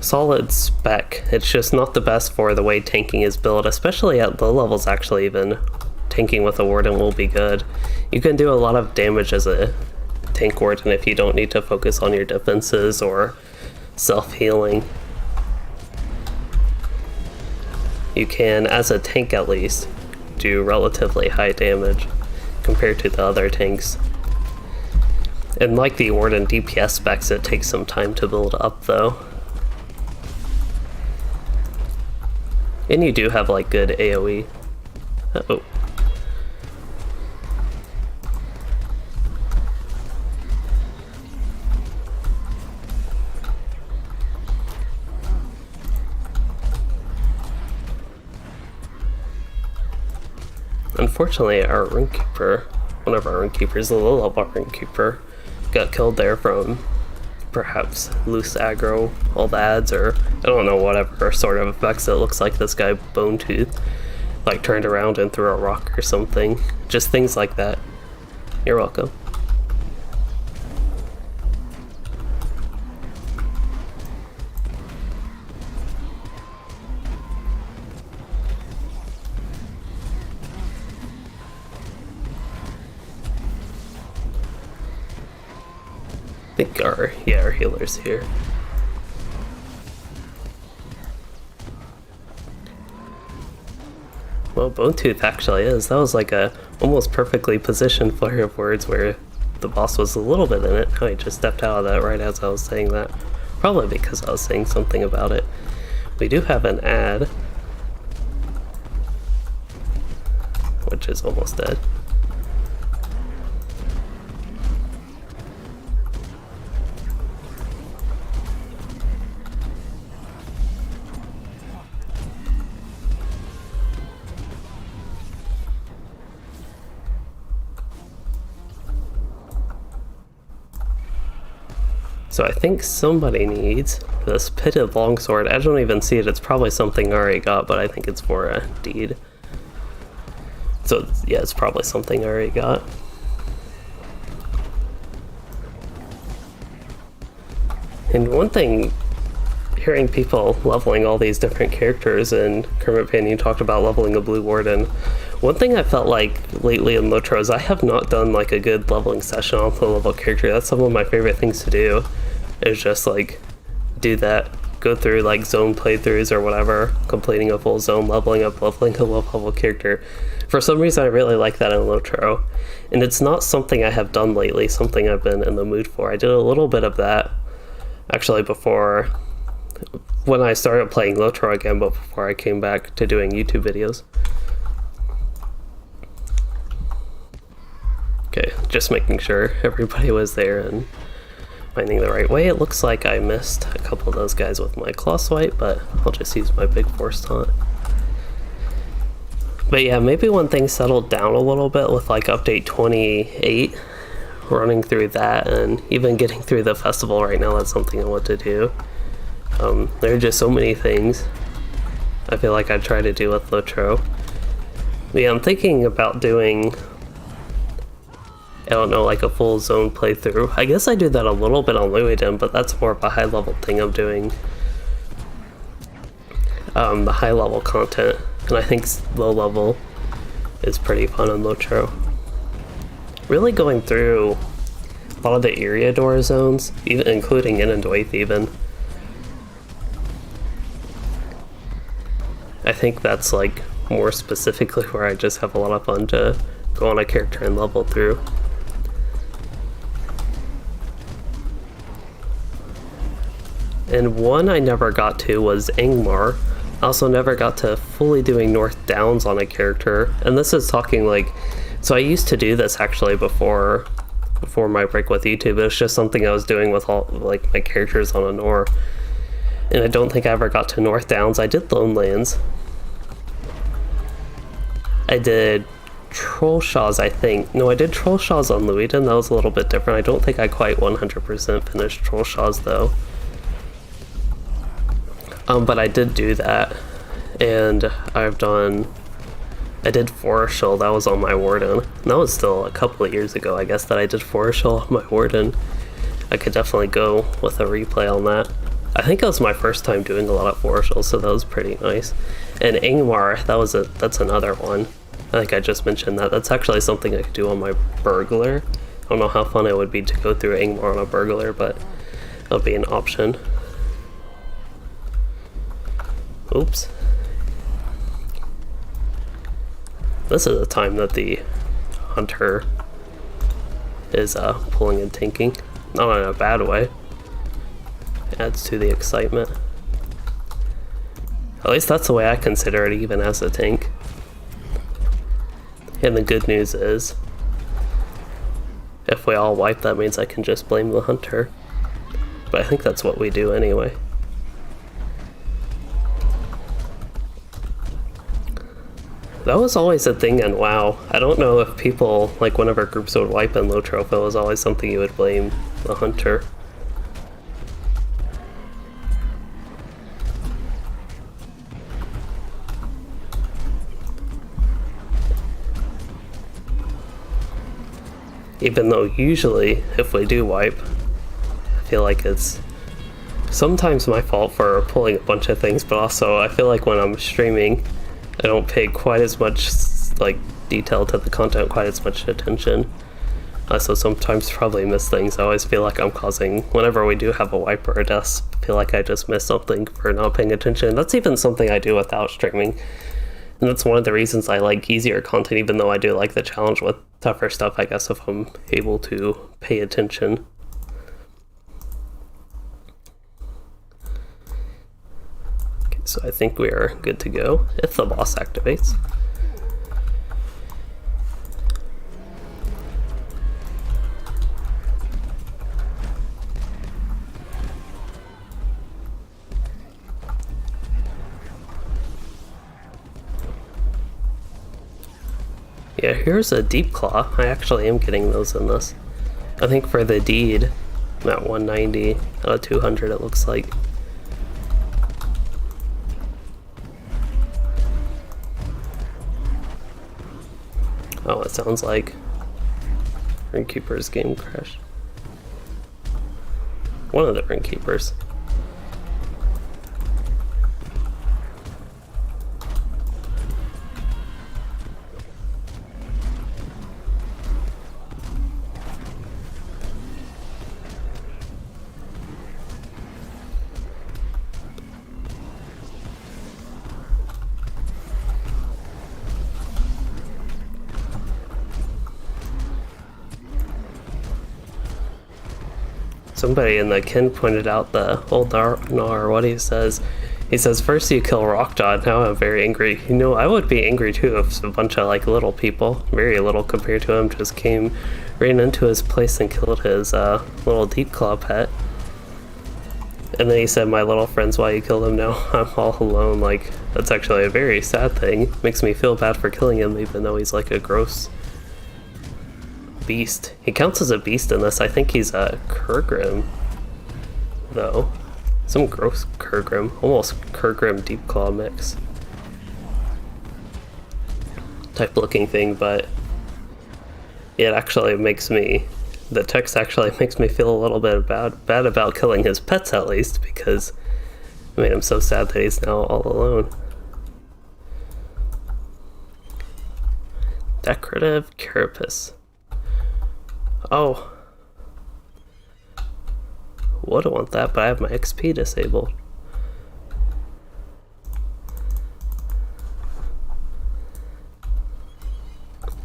solid spec. It's just not the best for the way tanking is built, especially at low levels. Actually, even tanking with a Warden will be good. You can do a lot of damage as a tank Warden if you don't need to focus on your defenses or self-healing. You can, as a tank at least, do relatively high damage compared to the other tanks. And like the Warden DPS specs, it takes some time to build up though. And you do have like good AoE. Uh-oh. Unfortunately, our Rune-keeper, one of our Rune-keepers, the low-level Rune-keeper, got killed there from perhaps loose aggro, all the ads, or I don't know, whatever sort of effects. It looks like this guy Bone Tooth like turned around and threw a rock or something. Just things like that. You're welcome. I think our healer's here. Well, Bone Tooth actually is. That was like a almost perfectly positioned flurry of words where the boss was a little bit in it. Oh, I just stepped out of that right as I was saying that. Probably because I was saying something about it. We do have an ad, which is almost dead. So I think somebody needs this pitted longsword. I don't even see it. It's probably something I already got, but I think it's for a deed. So yeah, it's probably something I already got. And one thing, hearing people leveling all these different characters, and Kermit Pan, you talked about leveling a blue warden. One thing I felt like lately in LOTRO is I have not done like a good leveling session on the level character. That's some of my favorite things to do, is just like do that, go through like zone playthroughs or whatever, completing a full zone, leveling up, leveling a low level character. For some reason I really like that in LOTRO, and it's not something I have done lately, something I've been in the mood for. I did a little bit of that actually before, when I started playing LOTRO again, but before I came back to doing YouTube videos. Okay, just making sure everybody was there and finding the right way. It looks like I missed a couple of those guys with my claw swipe, but I'll just use my big force taunt. But yeah, maybe when things settled down a little bit with like update 28, running through that and even getting through the festival right now, that's something I want to do. There are just so many things I feel like I try to do with LOTRO. But yeah, I'm thinking about doing, I don't know, like a full zone playthrough. I guess I do that a little bit on Luiden, but that's more of a high level thing I'm doing. The high level content, and I think low level is pretty fun on LOTRO. Really going through a lot of the Eriador zones, even including Inundwaith even. I think that's like more specifically where I just have a lot of fun to go on a character and level through. And one I never got to was Angmar. I also never got to fully doing North Downs on a character, and this is talking like, so I used to do this actually before my break with YouTube. It was just something I was doing with all like my characters on Anor, and I don't think I ever got to North Downs. I did Lone Lands. I did Trollshaws, I think. No, I did Trollshaws on Luiden. That was a little bit different. I don't think I quite 100% finished Trollshaws though. But I did do that, and I did Forestill. That was on my Warden. And that was still a couple of years ago, I guess, that I did Forestill on my Warden. I could definitely go with a replay on that. I think it was my first time doing a lot of Forestill, so that was pretty nice. And Angmar, that's another one. I think I just mentioned that. That's actually something I could do on my Burglar. I don't know how fun it would be to go through Angmar on a Burglar, but that'll be an option. Oops. This is the time that the hunter is pulling and tanking. Not in a bad way. Adds to the excitement. At least that's the way I consider it, even as a tank. And the good news is, if we all wipe, that means I can just blame the hunter. But I think that's what we do anyway. That was always a thing in WoW. I don't know if people, like whenever groups would wipe in LOTRO, if it was always something you would blame the hunter. Even though usually, if we do wipe, I feel like it's sometimes my fault for pulling a bunch of things, but also I feel like when I'm streaming, I don't pay quite as much like detail to the content, quite as much attention. So sometimes probably miss things. I always feel like I'm causing, whenever we do have a wipe or a death, I feel like I just miss something for not paying attention. That's even something I do without streaming. And that's one of the reasons I like easier content, even though I do like the challenge with tougher stuff, I guess, if I'm able to pay attention. Okay, so I think we are good to go if the boss activates. Yeah, here's a Deep Claw. I actually am getting those in this. I think for the deed, I'm at 190 out of 200 it looks like. Oh, it sounds like Rune-keeper's game crashed. One of the Rune-keepers. Somebody in the kin pointed out the old Nar, what he says. He says, first you kill Rockdod, now I'm very angry. You know, I would be angry too if a bunch of like little people, very little compared to him, just ran into his place and killed his little deep claw pet. And then he said, my little friend's why you killed him, now I'm all alone. Like, that's actually a very sad thing. Makes me feel bad for killing him, even though he's like a gross beast. He counts as a beast in this. I think he's a Kurgrim, though. Some gross Kurgrim, almost Kurgrim deep claw mix type looking thing, but it actually makes me, the text actually makes me feel a little bit bad about killing his pets, at least, because it made him so sad that he's now all alone. Decorative carapace. Oh, would want that, but I have my XP disabled.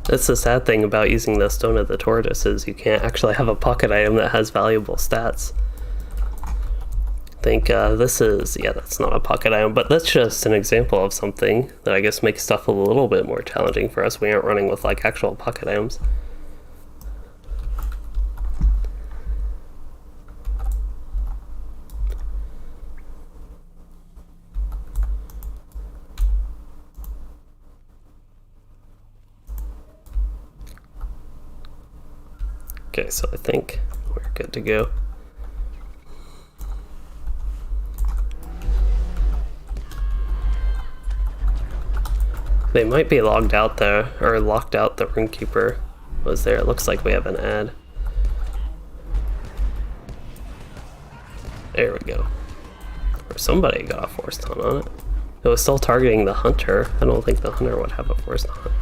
That's the sad thing about using the Stone of the Tortoise, is you can't actually have a pocket item that has valuable stats. I think this is, yeah, that's not a pocket item, but that's just an example of something that I guess makes stuff a little bit more challenging for us. We aren't running with like actual pocket items. Okay, so I think we're good to go. They might be logged out there, or locked out. The Rune-keeper was there. It looks like we have an ad. There we go. Or somebody got a force taunt on it. It was still targeting the hunter. I don't think the hunter would have a force taunt.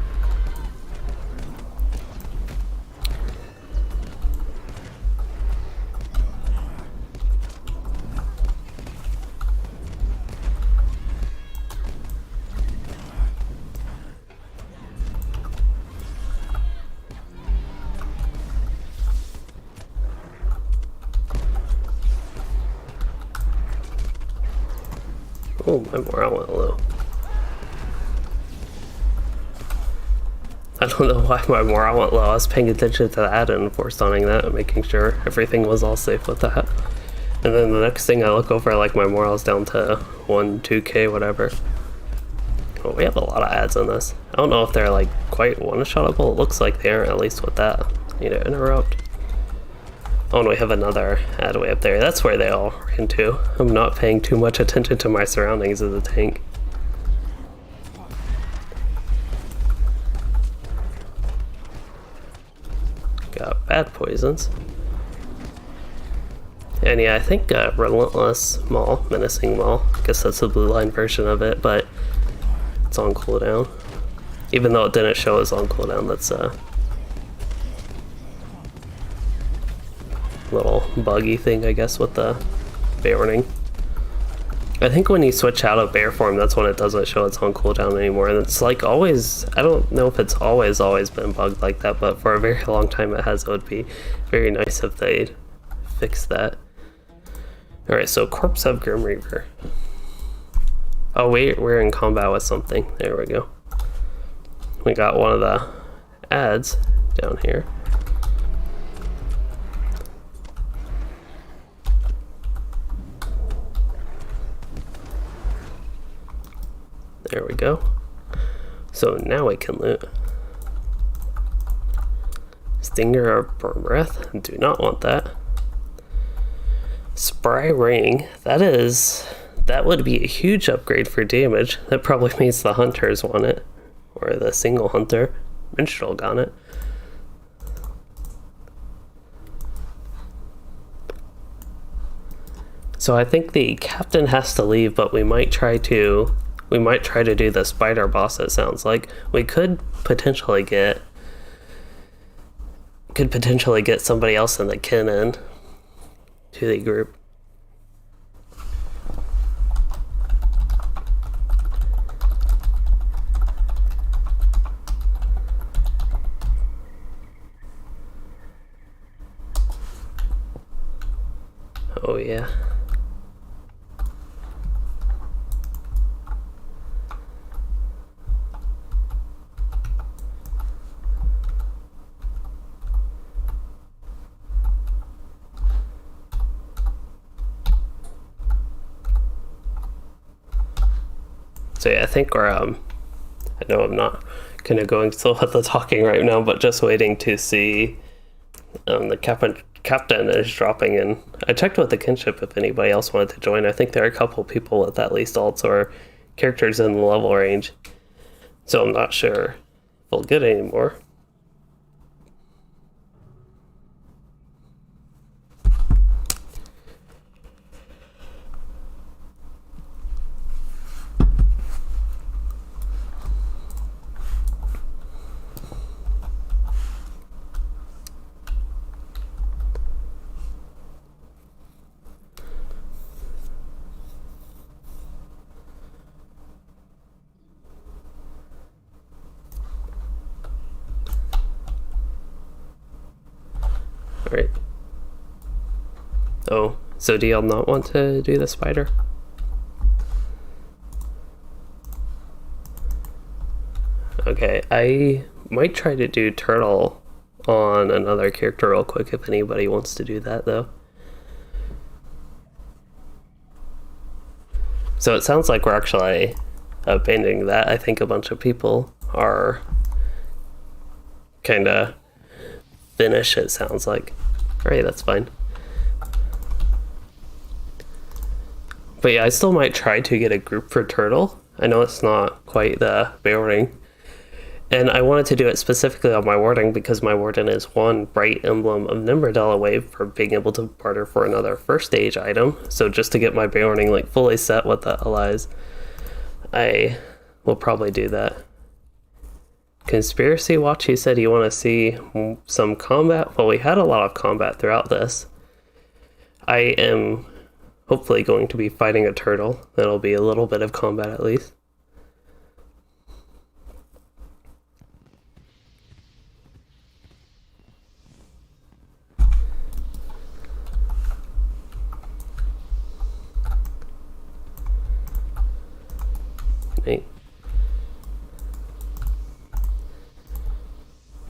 Oh, my morale went low. I don't know why my morale went low. I was paying attention to that and force taunting that and making sure everything was all safe with that. And then the next thing I look over, like my morale's down to 2k, whatever. Oh, we have a lot of ads in this. I don't know if they're like quite one-shottable. It looks like they are, at least with that. Need to interrupt. Oh, and we have another ad way up there. That's where they all ran to. I'm not paying too much attention to my surroundings as a tank. Got bad poisons. And yeah, I think Relentless Maul, Menacing Maul, I guess that's the blue line version of it, but it's on cooldown. Even though it didn't show us on cooldown, that's little buggy thing, I guess, with the Beorning. I think when you switch out of bear form, that's when it doesn't show it's on cooldown anymore. And it's like always, I don't know if it's always been bugged like that, but for a very long time it has. It would be very nice if they'd fix that. Alright, so Corpse of Grim Reaper. Oh wait, we're in combat with something. There we go. We got one of the ads down here. There we go. So now we can loot. Stinger of Burn Breath. Do not want that. Spry Ring. That would be a huge upgrade for damage. That probably means the hunters want it. Or the single hunter. minstrel got it. So I think the captain has to leave, but we might try to do the spider boss. It sounds like we could potentially get somebody else in the kin in to the group. Oh yeah. So yeah, I think we're I know I'm not kind of going still with the talking right now, but just waiting to see the captain is dropping in. I checked with the kinship if anybody else wanted to join. I think there are a couple people with at least alts or characters in the level range, so I'm not sure if we'll get any more. Alright. Oh, so do y'all not want to do the spider? Okay, I might try to do turtle on another character real quick if anybody wants to do that though. So it sounds like we're actually abandoning that. I think a bunch of people are kinda finish, it sounds like. Alright, that's fine. But yeah, I still might try to get a group for turtle. I know it's not quite the Beorning. And I wanted to do it specifically on my Warden because my Warden is one bright emblem of Nimbradel away for being able to barter for another first stage item. So just to get my Beorning like fully set with the allies, I will probably do that. Conspiracy Watch, you said you want to see some combat? Well, we had a lot of combat throughout this. I am hopefully going to be fighting a turtle. That'll be a little bit of combat at least. Neat.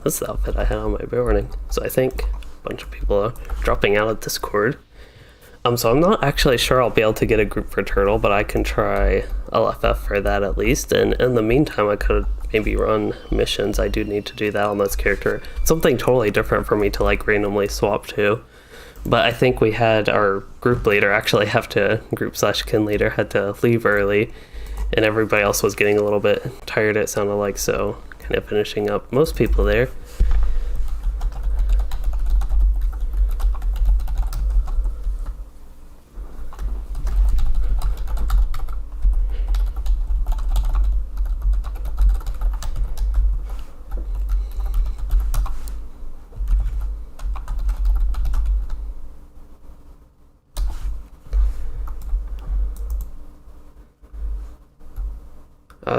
That's the outfit I had on my Beorning. So I think a bunch of people are dropping out of Discord. So I'm not actually sure I'll be able to get a group for turtle, but I can try LFF for that at least. And in the meantime, I could maybe run missions. I do need to do that on this character. Something totally different for me to like randomly swap to. But I think we had our group leader actually have to, group/kin leader had to leave early, and everybody else was getting a little bit tired, it sounded like, so kind of finishing up most people there.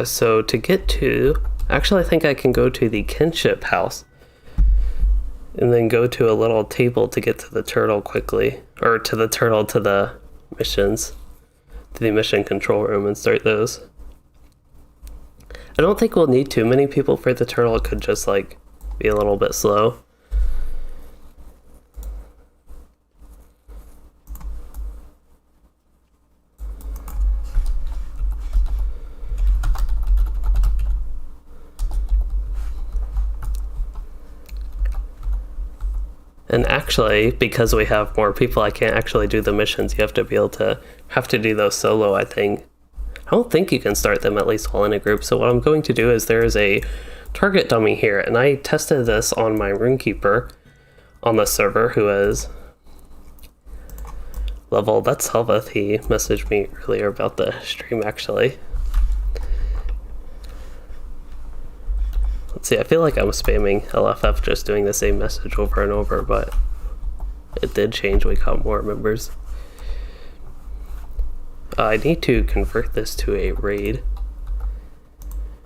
So to get to, actually I think I can go to the kinship house and then go to a little table to get to the turtle quickly, or to the turtle to the missions, to the mission control room and start those. I don't think we'll need too many people for the turtle. It could just like be a little bit slow. And actually, because we have more people, I can't actually do the missions. You have to be able to do those solo, I think. I don't think you can start them at least all in a group. So what I'm going to do is there is a target dummy here, and I tested this on my Rune-keeper on the server, who is level, that's Helveth, he messaged me earlier about the stream actually. Let's see, I feel like I'm spamming LFF just doing the same message over and over, but it did change, we got more members. I need to convert this to a raid.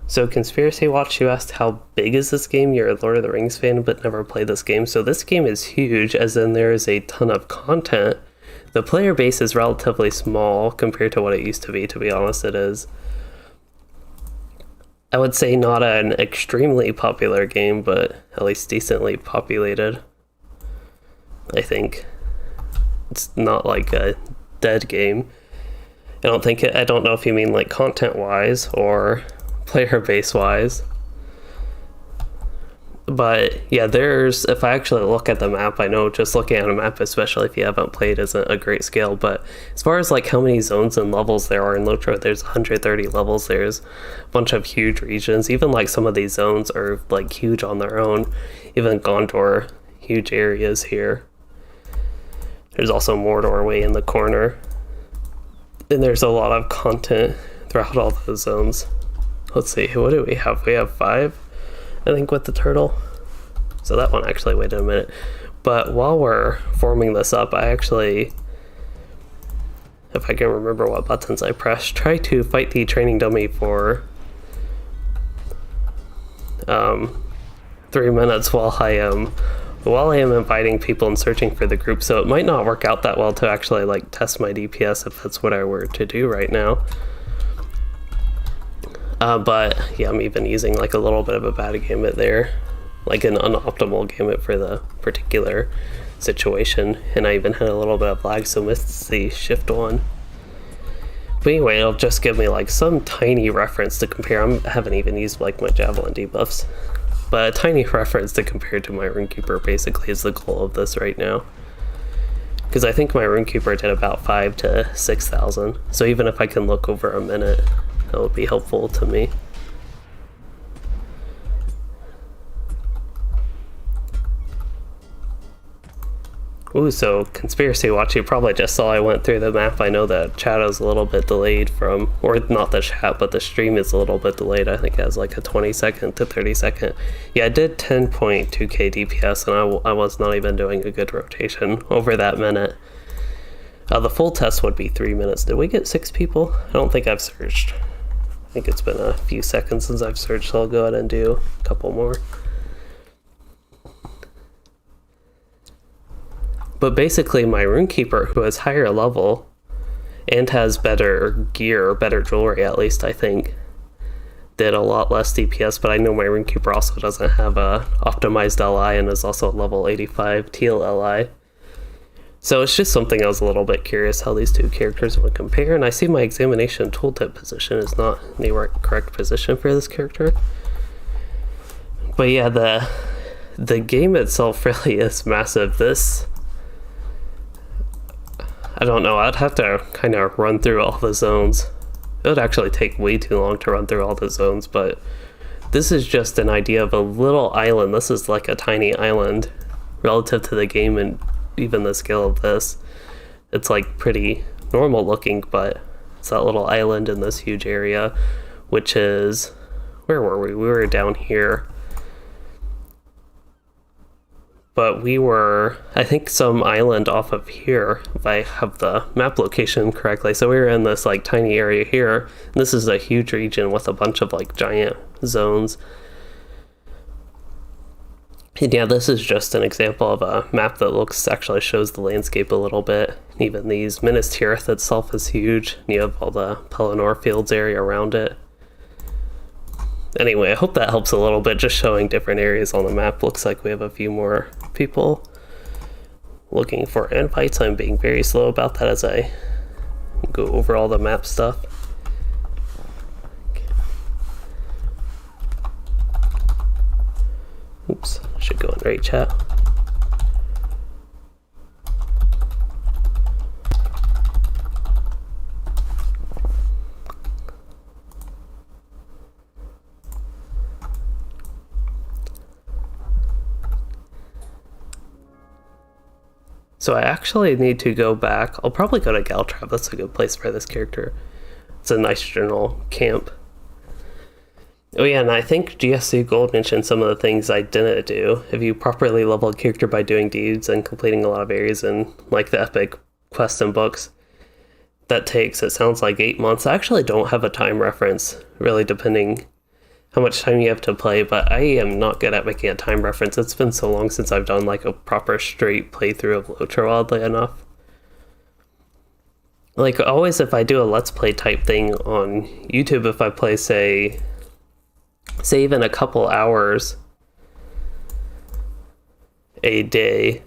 So Conspiracy Watch, you asked how big is this game? You're a Lord of the Rings fan but never played this game. So this game is huge, as in there is a ton of content. The player base is relatively small compared to what it used to be honest it is. I would say not an extremely popular game, but at least decently populated. I think. It's not like a dead game. I don't know if you mean like content-wise or player base-wise. But yeah, if I actually look at the map, I know just looking at a map, especially if you haven't played, isn't a great scale. But as far as like how many zones and levels there are in LOTRO, there's 130 levels. There's a bunch of huge regions. Even like some of these zones are like huge on their own. Even Gondor, huge areas here. There's also Mordor way in the corner. And there's a lot of content throughout all those zones. Let's see, what do we have? We have 5, I think, with the turtle. So that one actually waited a minute. But while we're forming this up, I actually, if I can remember what buttons I pressed, try to fight the training dummy for 3 minutes while I am inviting people and searching for the group. So it might not work out that well to actually like test my DPS if that's what I were to do right now. But yeah, I'm even using like a little bit of a bad gamut there, like an unoptimal gamut for the particular situation, and I even had a little bit of lag, so missed the shift one. But anyway, it'll just give me like some tiny reference to compare. I haven't even used like my javelin debuffs, but a tiny reference to compare to my Rune-keeper basically is the goal of this right now. Because I think my Rune-keeper did about 5,000 to 6,000, so even if I can look over a minute, that would be helpful to me. Ooh, so Conspiracy Watch, you probably just saw I went through the map. I know that chat is a little bit delayed from, or not the chat, but the stream is a little bit delayed. I think it has like a 20-second to 30-second. Yeah, I did 10.2k DPS, and I was not even doing a good rotation over that minute. The full test would be 3 minutes. Did we get 6 people? I don't think I've searched. I think it's been a few seconds since I've searched, so I'll go ahead and do a couple more. But basically my Rune-keeper, who is higher level and has better gear, better jewelry at least I think, did a lot less DPS, but I know my Rune-keeper also doesn't have a optimized LI and is also a level 85 teal LI. So it's just something I was a little bit curious how these two characters would compare, and I see my examination tooltip position is not in the correct position for this character. But yeah, the game itself really is massive. I don't know, I'd have to kind of run through all the zones. It would actually take way too long to run through all the zones, but this is just an idea of a little island. This is like a tiny island relative to the game and even the scale of this. It's like pretty normal looking, but it's that little island in this huge area, which is, where were we? We were down here. But we were, I think, some island off of here, if I have the map location correctly. So we were in this like tiny area here. And this is a huge region with a bunch of like giant zones. And yeah, this is just an example of a map that actually shows the landscape a little bit. Even these Minas Tirith itself is huge. And you have all the Pelennor Fields area around it. Anyway, I hope that helps a little bit, just showing different areas on the map. Looks like we have a few more people looking for invites. I'm being very slow about that as I go over all the map stuff. Oops, I should go in raid chat. So I actually need to go back. I'll probably go to Galtrap. That's a good place for this character. It's a nice general camp. Oh yeah, and I think GSC Gold mentioned some of the things I didn't do. If you properly level a character by doing deeds and completing a lot of areas in like the epic quests and books, that takes, it sounds like 8 months. I actually don't have a time reference, really depending how much time you have to play, but I am not good at making a time reference. It's been so long since I've done like a proper straight playthrough of LOTRO, oddly enough. Like always, if I do a let's play type thing on YouTube, if I play say even a couple hours a day,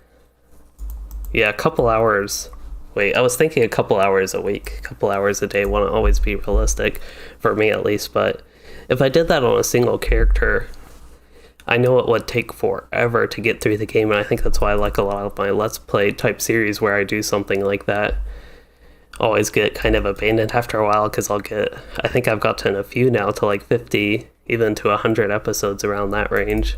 yeah, a couple hours. Wait, I was thinking a couple hours a week. A couple hours a day won't always be realistic, for me at least, but if I did that on a single character, I know it would take forever to get through the game, and I think that's why I like a lot of my Let's Play type series where I do something like that. Always get kind of abandoned after a while, because I think I've gotten a few now to like 50, even to 100 episodes around that range.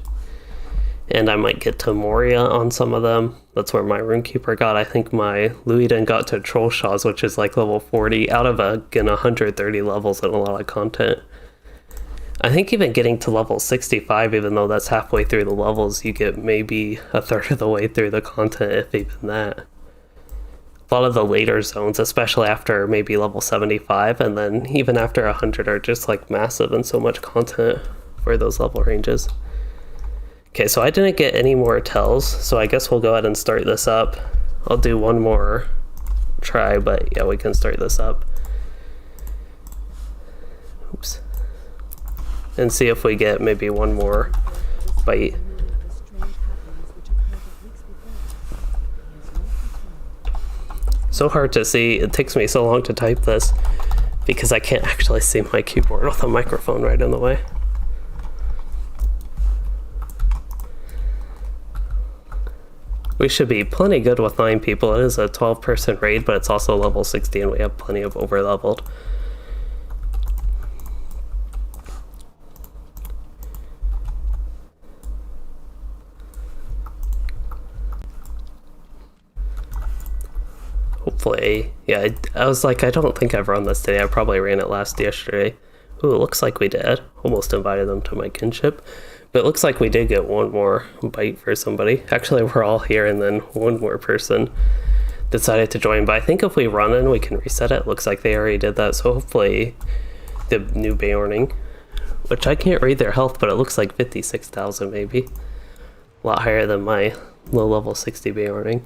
And I might get to Moria on some of them. That's where my Rune-keeper got. I think my Luiden got to Troll Shaws, which is like level 40, out of, again, 130 levels and a lot of content. I think even getting to level 65, even though that's halfway through the levels, you get maybe a third of the way through the content, if even that. A lot of the later zones, especially after maybe level 75, and then even after 100, are just like massive and so much content for those level ranges. Okay, so I didn't get any more tells, so I guess we'll go ahead and start this up. I'll do one more try, but yeah, we can start this up. Oops. And see if we get maybe one more bite. So hard to see. It takes me so long to type this because I can't actually see my keyboard with a microphone right in the way. We should be plenty good with 9 people. It is a 12-person raid, but it's also level 60 and we have plenty of over-leveled. Hopefully, yeah, I was like, I don't think I've run this today. I probably ran it yesterday. Ooh, it looks like we did. Almost invited them to my kinship. But it looks like we did get one more bite for somebody. Actually, we're all here, and then one more person decided to join. But I think if we run in, we can reset it. Looks like they already did that. So hopefully the new Beorning, which I can't read their health, but it looks like 56,000 maybe. A lot higher than my low level 60 Beorning.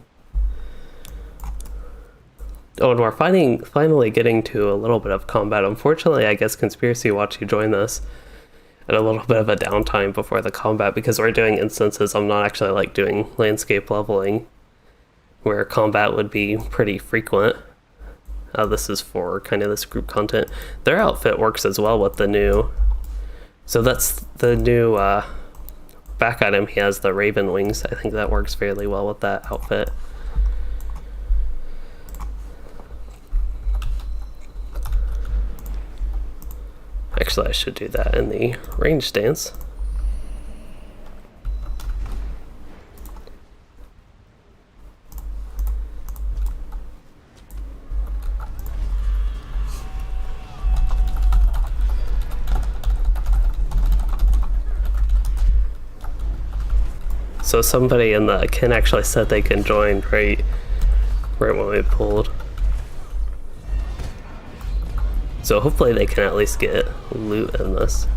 Oh, and we're finally getting to a little bit of combat. Unfortunately, I guess Conspiracy Watch, you join this at a little bit of a downtime before the combat because we're doing instances. I'm not actually like doing landscape leveling where combat would be pretty frequent. This is for kind of this group content. Their outfit works as well with the new. So that's the new back item. He has the Raven Wings. I think that works fairly well with that outfit. Actually, I should do that in the range stance. So somebody in the kin actually said they can join right when we pulled. So hopefully they can at least get loot in this.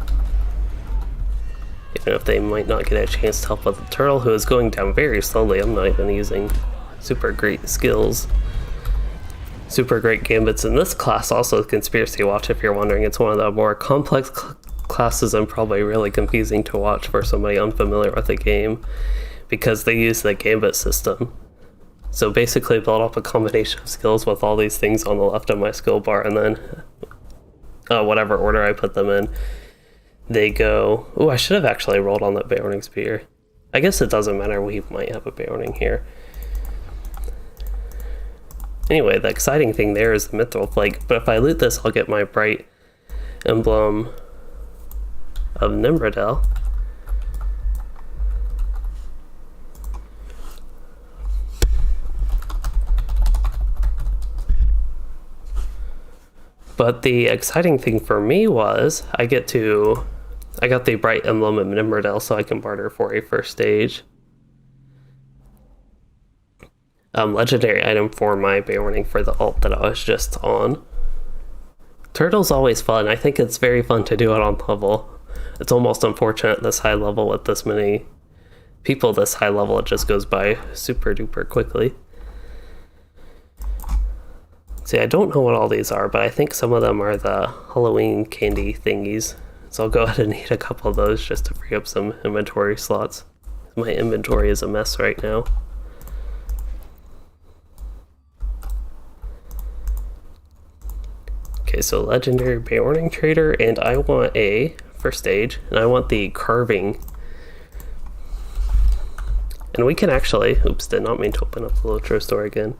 Even if they might not get a chance to help with the turtle, who is going down very slowly. I'm not even using super great skills. Super great gambits in this class. Also Conspiracy Watch, if you're wondering. It's one of the more complex classes and probably really confusing to watch for somebody unfamiliar with the game because they use the gambit system. So basically build up a combination of skills with all these things on the left of my skill bar, and then whatever order I put them in, they go... Oh, I should have actually rolled on that Beorning Spear. I guess it doesn't matter, we might have a Beorning here. Anyway, the exciting thing there is the Mithril Flake, but if I loot this, I'll get my Bright Emblem of Nimrodel. But the exciting thing for me was I got the bright emblem of Nimrodel, so I can barter for a first stage legendary item for my Beorning for the alt that I was just on. Turtle's always fun. I think it's very fun to do it on level. It's almost unfortunate this high level with this many people this high level, it just goes by super duper quickly. See, I don't know what all these are, but I think some of them are the Halloween candy thingies. So I'll go ahead and eat a couple of those just to free up some inventory slots. My inventory is a mess right now. Okay, so legendary Beorning trader, and I want a first stage, and I want the carving. And we can actually, oops, did not mean to open up the LOTRO store again.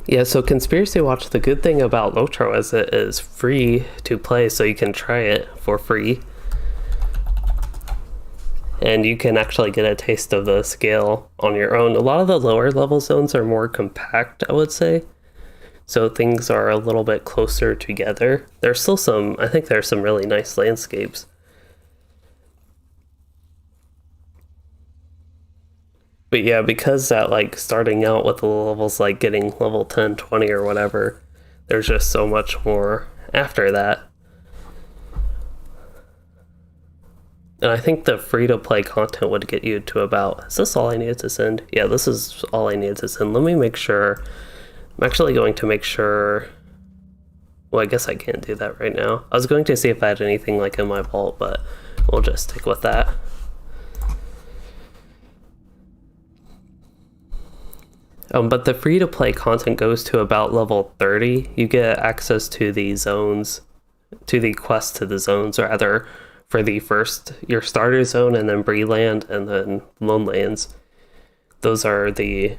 Yeah, so Conspiracy Watch, the good thing about LOTRO is it is free to play, so you can try it for free. And you can actually get a taste of the scale on your own. A lot of the lower level zones are more compact, I would say. So things are a little bit closer together. There's still some, I think there's some really nice landscapes. But yeah, because that, like, starting out with the levels, like getting level 10, 20 or whatever, there's just so much more after that. And I think the free-to-play content would get you to about, is this all I needed to send? Yeah, this is all I needed to send. Let me make sure, I'm actually going to make sure, well, I guess I can't do that right now. I was going to see if I had anything like in my vault, but we'll just stick with that. But the free-to-play content goes to about level 30. You get access to the zones, to the quest to the zones, rather, for the first, your starter zone, and then Breeland, and then Lone Lands. Those are the...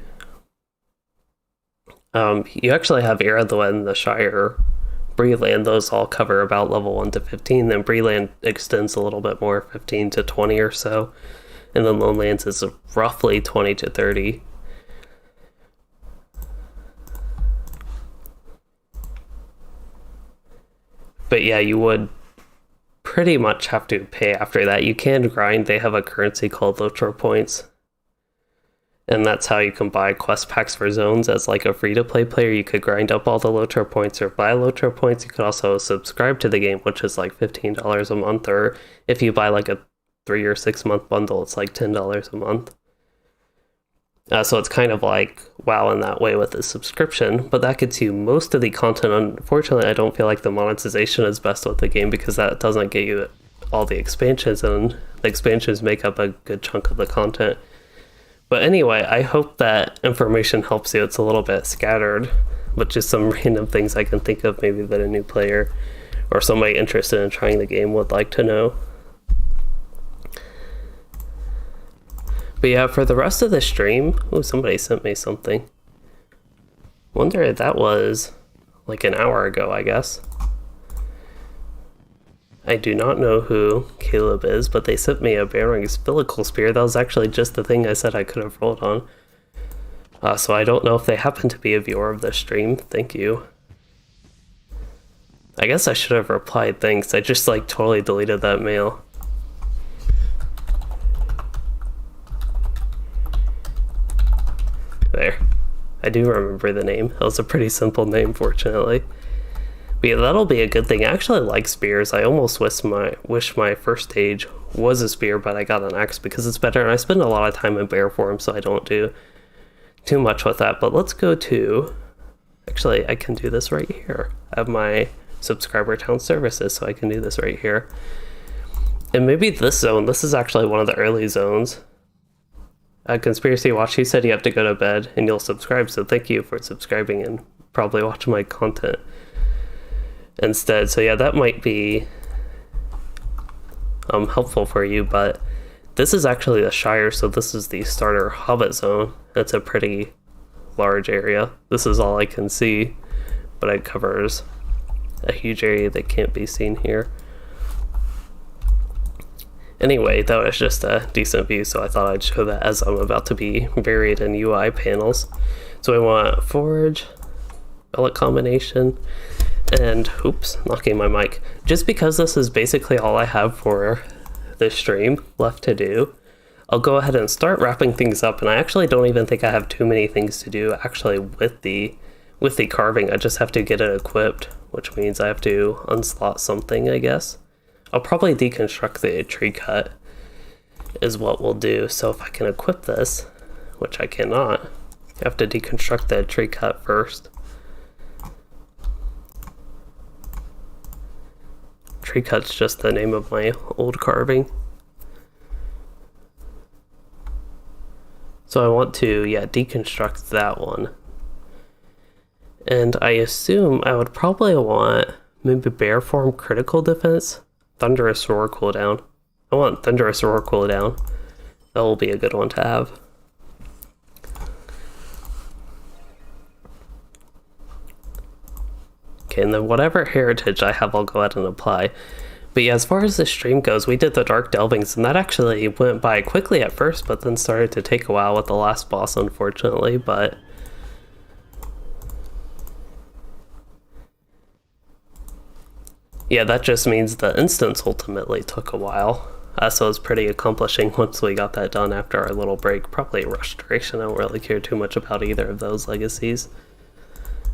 you actually have Iradua and the Shire. Breeland, those all cover about level 1 to 15. Then Breeland extends a little bit more, 15 to 20 or so. And then Lone Lands is roughly 20 to 30. But yeah, you would pretty much have to pay after that. You can grind. They have a currency called LOTRO points. And that's how you can buy quest packs for zones. As like a free-to-play player, you could grind up all the LOTRO points or buy LOTRO points. You could also subscribe to the game, which is like $15 a month. Or if you buy like a 3 or 6 month bundle, it's like $10 a month. So it's kind of like WoW in that way with the subscription, but that gets you most of the content. Unfortunately, I don't feel like the monetization is best with the game because that doesn't get you all the expansions, and the expansions make up a good chunk of the content. But anyway, I hope that information helps you. It's a little bit scattered, but just some random things I can think of maybe that a new player or somebody interested in trying the game would like to know. But yeah, for the rest of the stream, oh, somebody sent me something. Wonder if that was like an hour ago, I guess. I do not know who Caleb is, but they sent me a Beorning Umbilical Spear. That was actually just the thing I said I could have rolled on. So I don't know if they happen to be a viewer of the stream. Thank you. I guess I should have replied thanks. I just like totally deleted that mail. There. I do remember the name. That was a pretty simple name, fortunately. But yeah, that'll be a good thing. I actually like spears. I almost wish my first stage was a spear, but I got an axe because it's better. And I spend a lot of time in bear form, so I don't do too much with that. But let's go to... Actually, I can do this right here. I have my subscriber town services, so I can do this right here. And maybe this zone, this is actually one of the early zones. Conspiracy Watch, you said you have to go to bed and you'll subscribe, so thank you for subscribing and probably watch my content instead. So yeah, that might be helpful for you, but this is actually the Shire, so this is the starter Hobbit zone. It's a pretty large area. This is all I can see, but it covers a huge area that can't be seen here. Anyway, that was just a decent view, so I thought I'd show that as I'm about to be buried in UI panels. So I want Forge, relic combination. And oops, knocking my mic. Just because this is basically all I have for this stream left to do, I'll go ahead and start wrapping things up. And I actually don't even think I have too many things to do actually with the carving. I just have to get it equipped, which means I have to unslot something, I guess. I'll probably deconstruct the tree cut is what we'll do. So if I can equip this, which I cannot, I have to deconstruct the tree cut first. Tree cut's just the name of my old carving. So I want to, deconstruct that one. And I assume I would probably want maybe bear form critical defense, thunderous roar cooldown. I want thunderous roar cooldown. That will be a good one to have. Okay, and then whatever heritage I have, I'll go ahead and apply. But yeah, as far as the stream goes, we did the Dark Delvings, and that actually went by quickly at first, but then started to take a while with the last boss, unfortunately, but... yeah, that just means the instance ultimately took a while. So it was pretty accomplishing once we got that done after our little break. Probably Restoration, I don't really care too much about either of those legacies.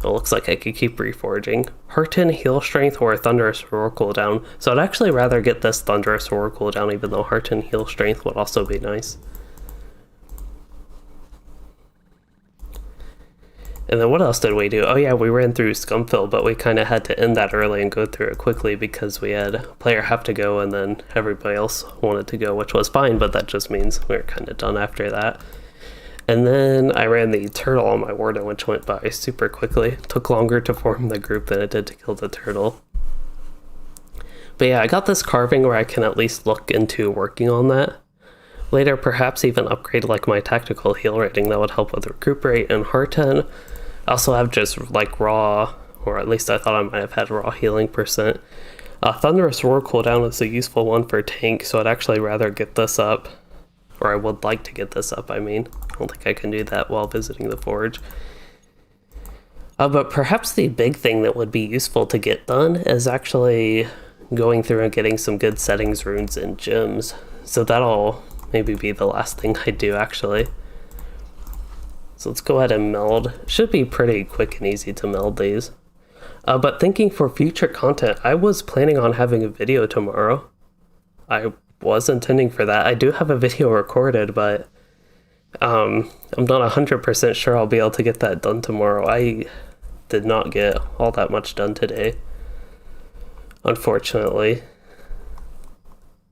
It looks like I could keep reforging. Hearten, Heal Strength, or Thunderous Roar cooldown. So I'd actually rather get this Thunderous Roar cooldown, even though Hearten, Heal Strength would also be nice. And then what else did we do? Oh yeah, we ran through Scumfill, but we kind of had to end that early and go through it quickly because we had a player have to go and then everybody else wanted to go, which was fine, but that just means we were kind of done after that. And then I ran the turtle on my warden, which went by super quickly. It took longer to form the group than it did to kill the turtle. But yeah, I got this carving where I can at least look into working on that. Later, perhaps even upgrade like my tactical heal rating. That would help with recruit rate and Hearten. I also have just like raw, or at least I thought I might have had raw healing percent. Thunderous Roar cooldown is a useful one for tank, so I'd actually rather get this up. Or I would like to get this up, I mean. I don't think I can do that while visiting the forge. But perhaps the big thing that would be useful to get done is actually going through and getting some good settings runes and gems. So that'll maybe be the last thing I do, actually. So let's go ahead and meld. Should be pretty quick and easy to meld these. But thinking for future content, I was planning on having a video tomorrow. I was intending for that. I do have a video recorded, but I'm not 100% sure I'll be able to get that done tomorrow. I did not get all that much done today, unfortunately.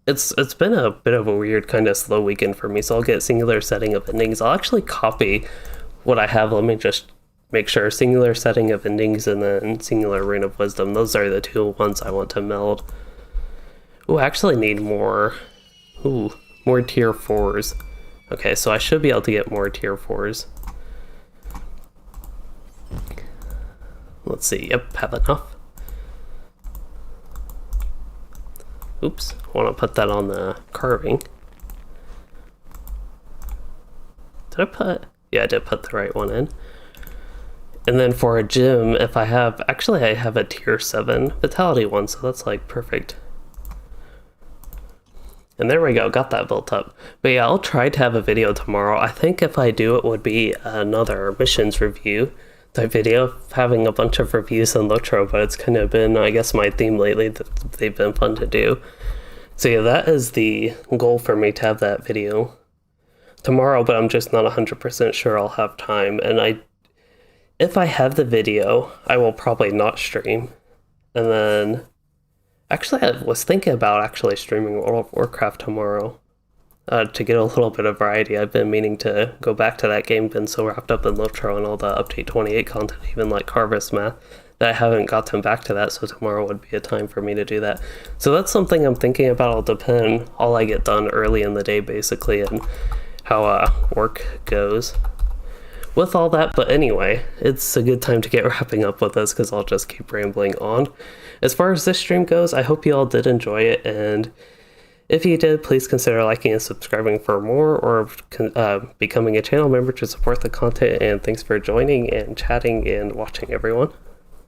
It's been a bit of a weird kind of slow weekend for me, so I'll get singular setting of endings. I'll actually copy what I have. Let me just make sure. Singular setting of endings and then singular rune of wisdom. Those are the two ones I want to meld. Ooh, I actually need more. Ooh, more tier 4s. Okay, so I should be able to get more tier 4s. Let's see. Yep, have enough. Oops, I want to put that on the carving. Did I put? Yeah, I did put the right one in. And then for a gem, if I have, actually I have a tier 7 vitality one, so that's like perfect. And there we go, got that built up. But yeah, I'll try to have a video tomorrow. I think if I do, it would be another missions review type video, having a bunch of reviews on LOTRO, but it's kind of been, I guess, my theme lately that they've been fun to do. So yeah, that is the goal for me, to have that video tomorrow, but I'm just not 100% sure I'll have time. And if I have the video, I will probably not stream. And then, actually, I was thinking about actually streaming World of Warcraft tomorrow. To get a little bit of variety. I've been meaning to go back to that game, been so wrapped up in LOTRO and all the update 28 content, even like Harvest Math, that I haven't gotten back to that, so tomorrow would be a time for me to do that. So that's something I'm thinking about. It'll depend all I get done early in the day, basically, and how work goes with all that. But anyway, it's a good time to get wrapping up with this, because I'll just keep rambling on. As far as this stream goes, I hope you all did enjoy it, and If you did, please consider liking and subscribing for more, or becoming a channel member to support the content. And thanks for joining and chatting and watching, everyone.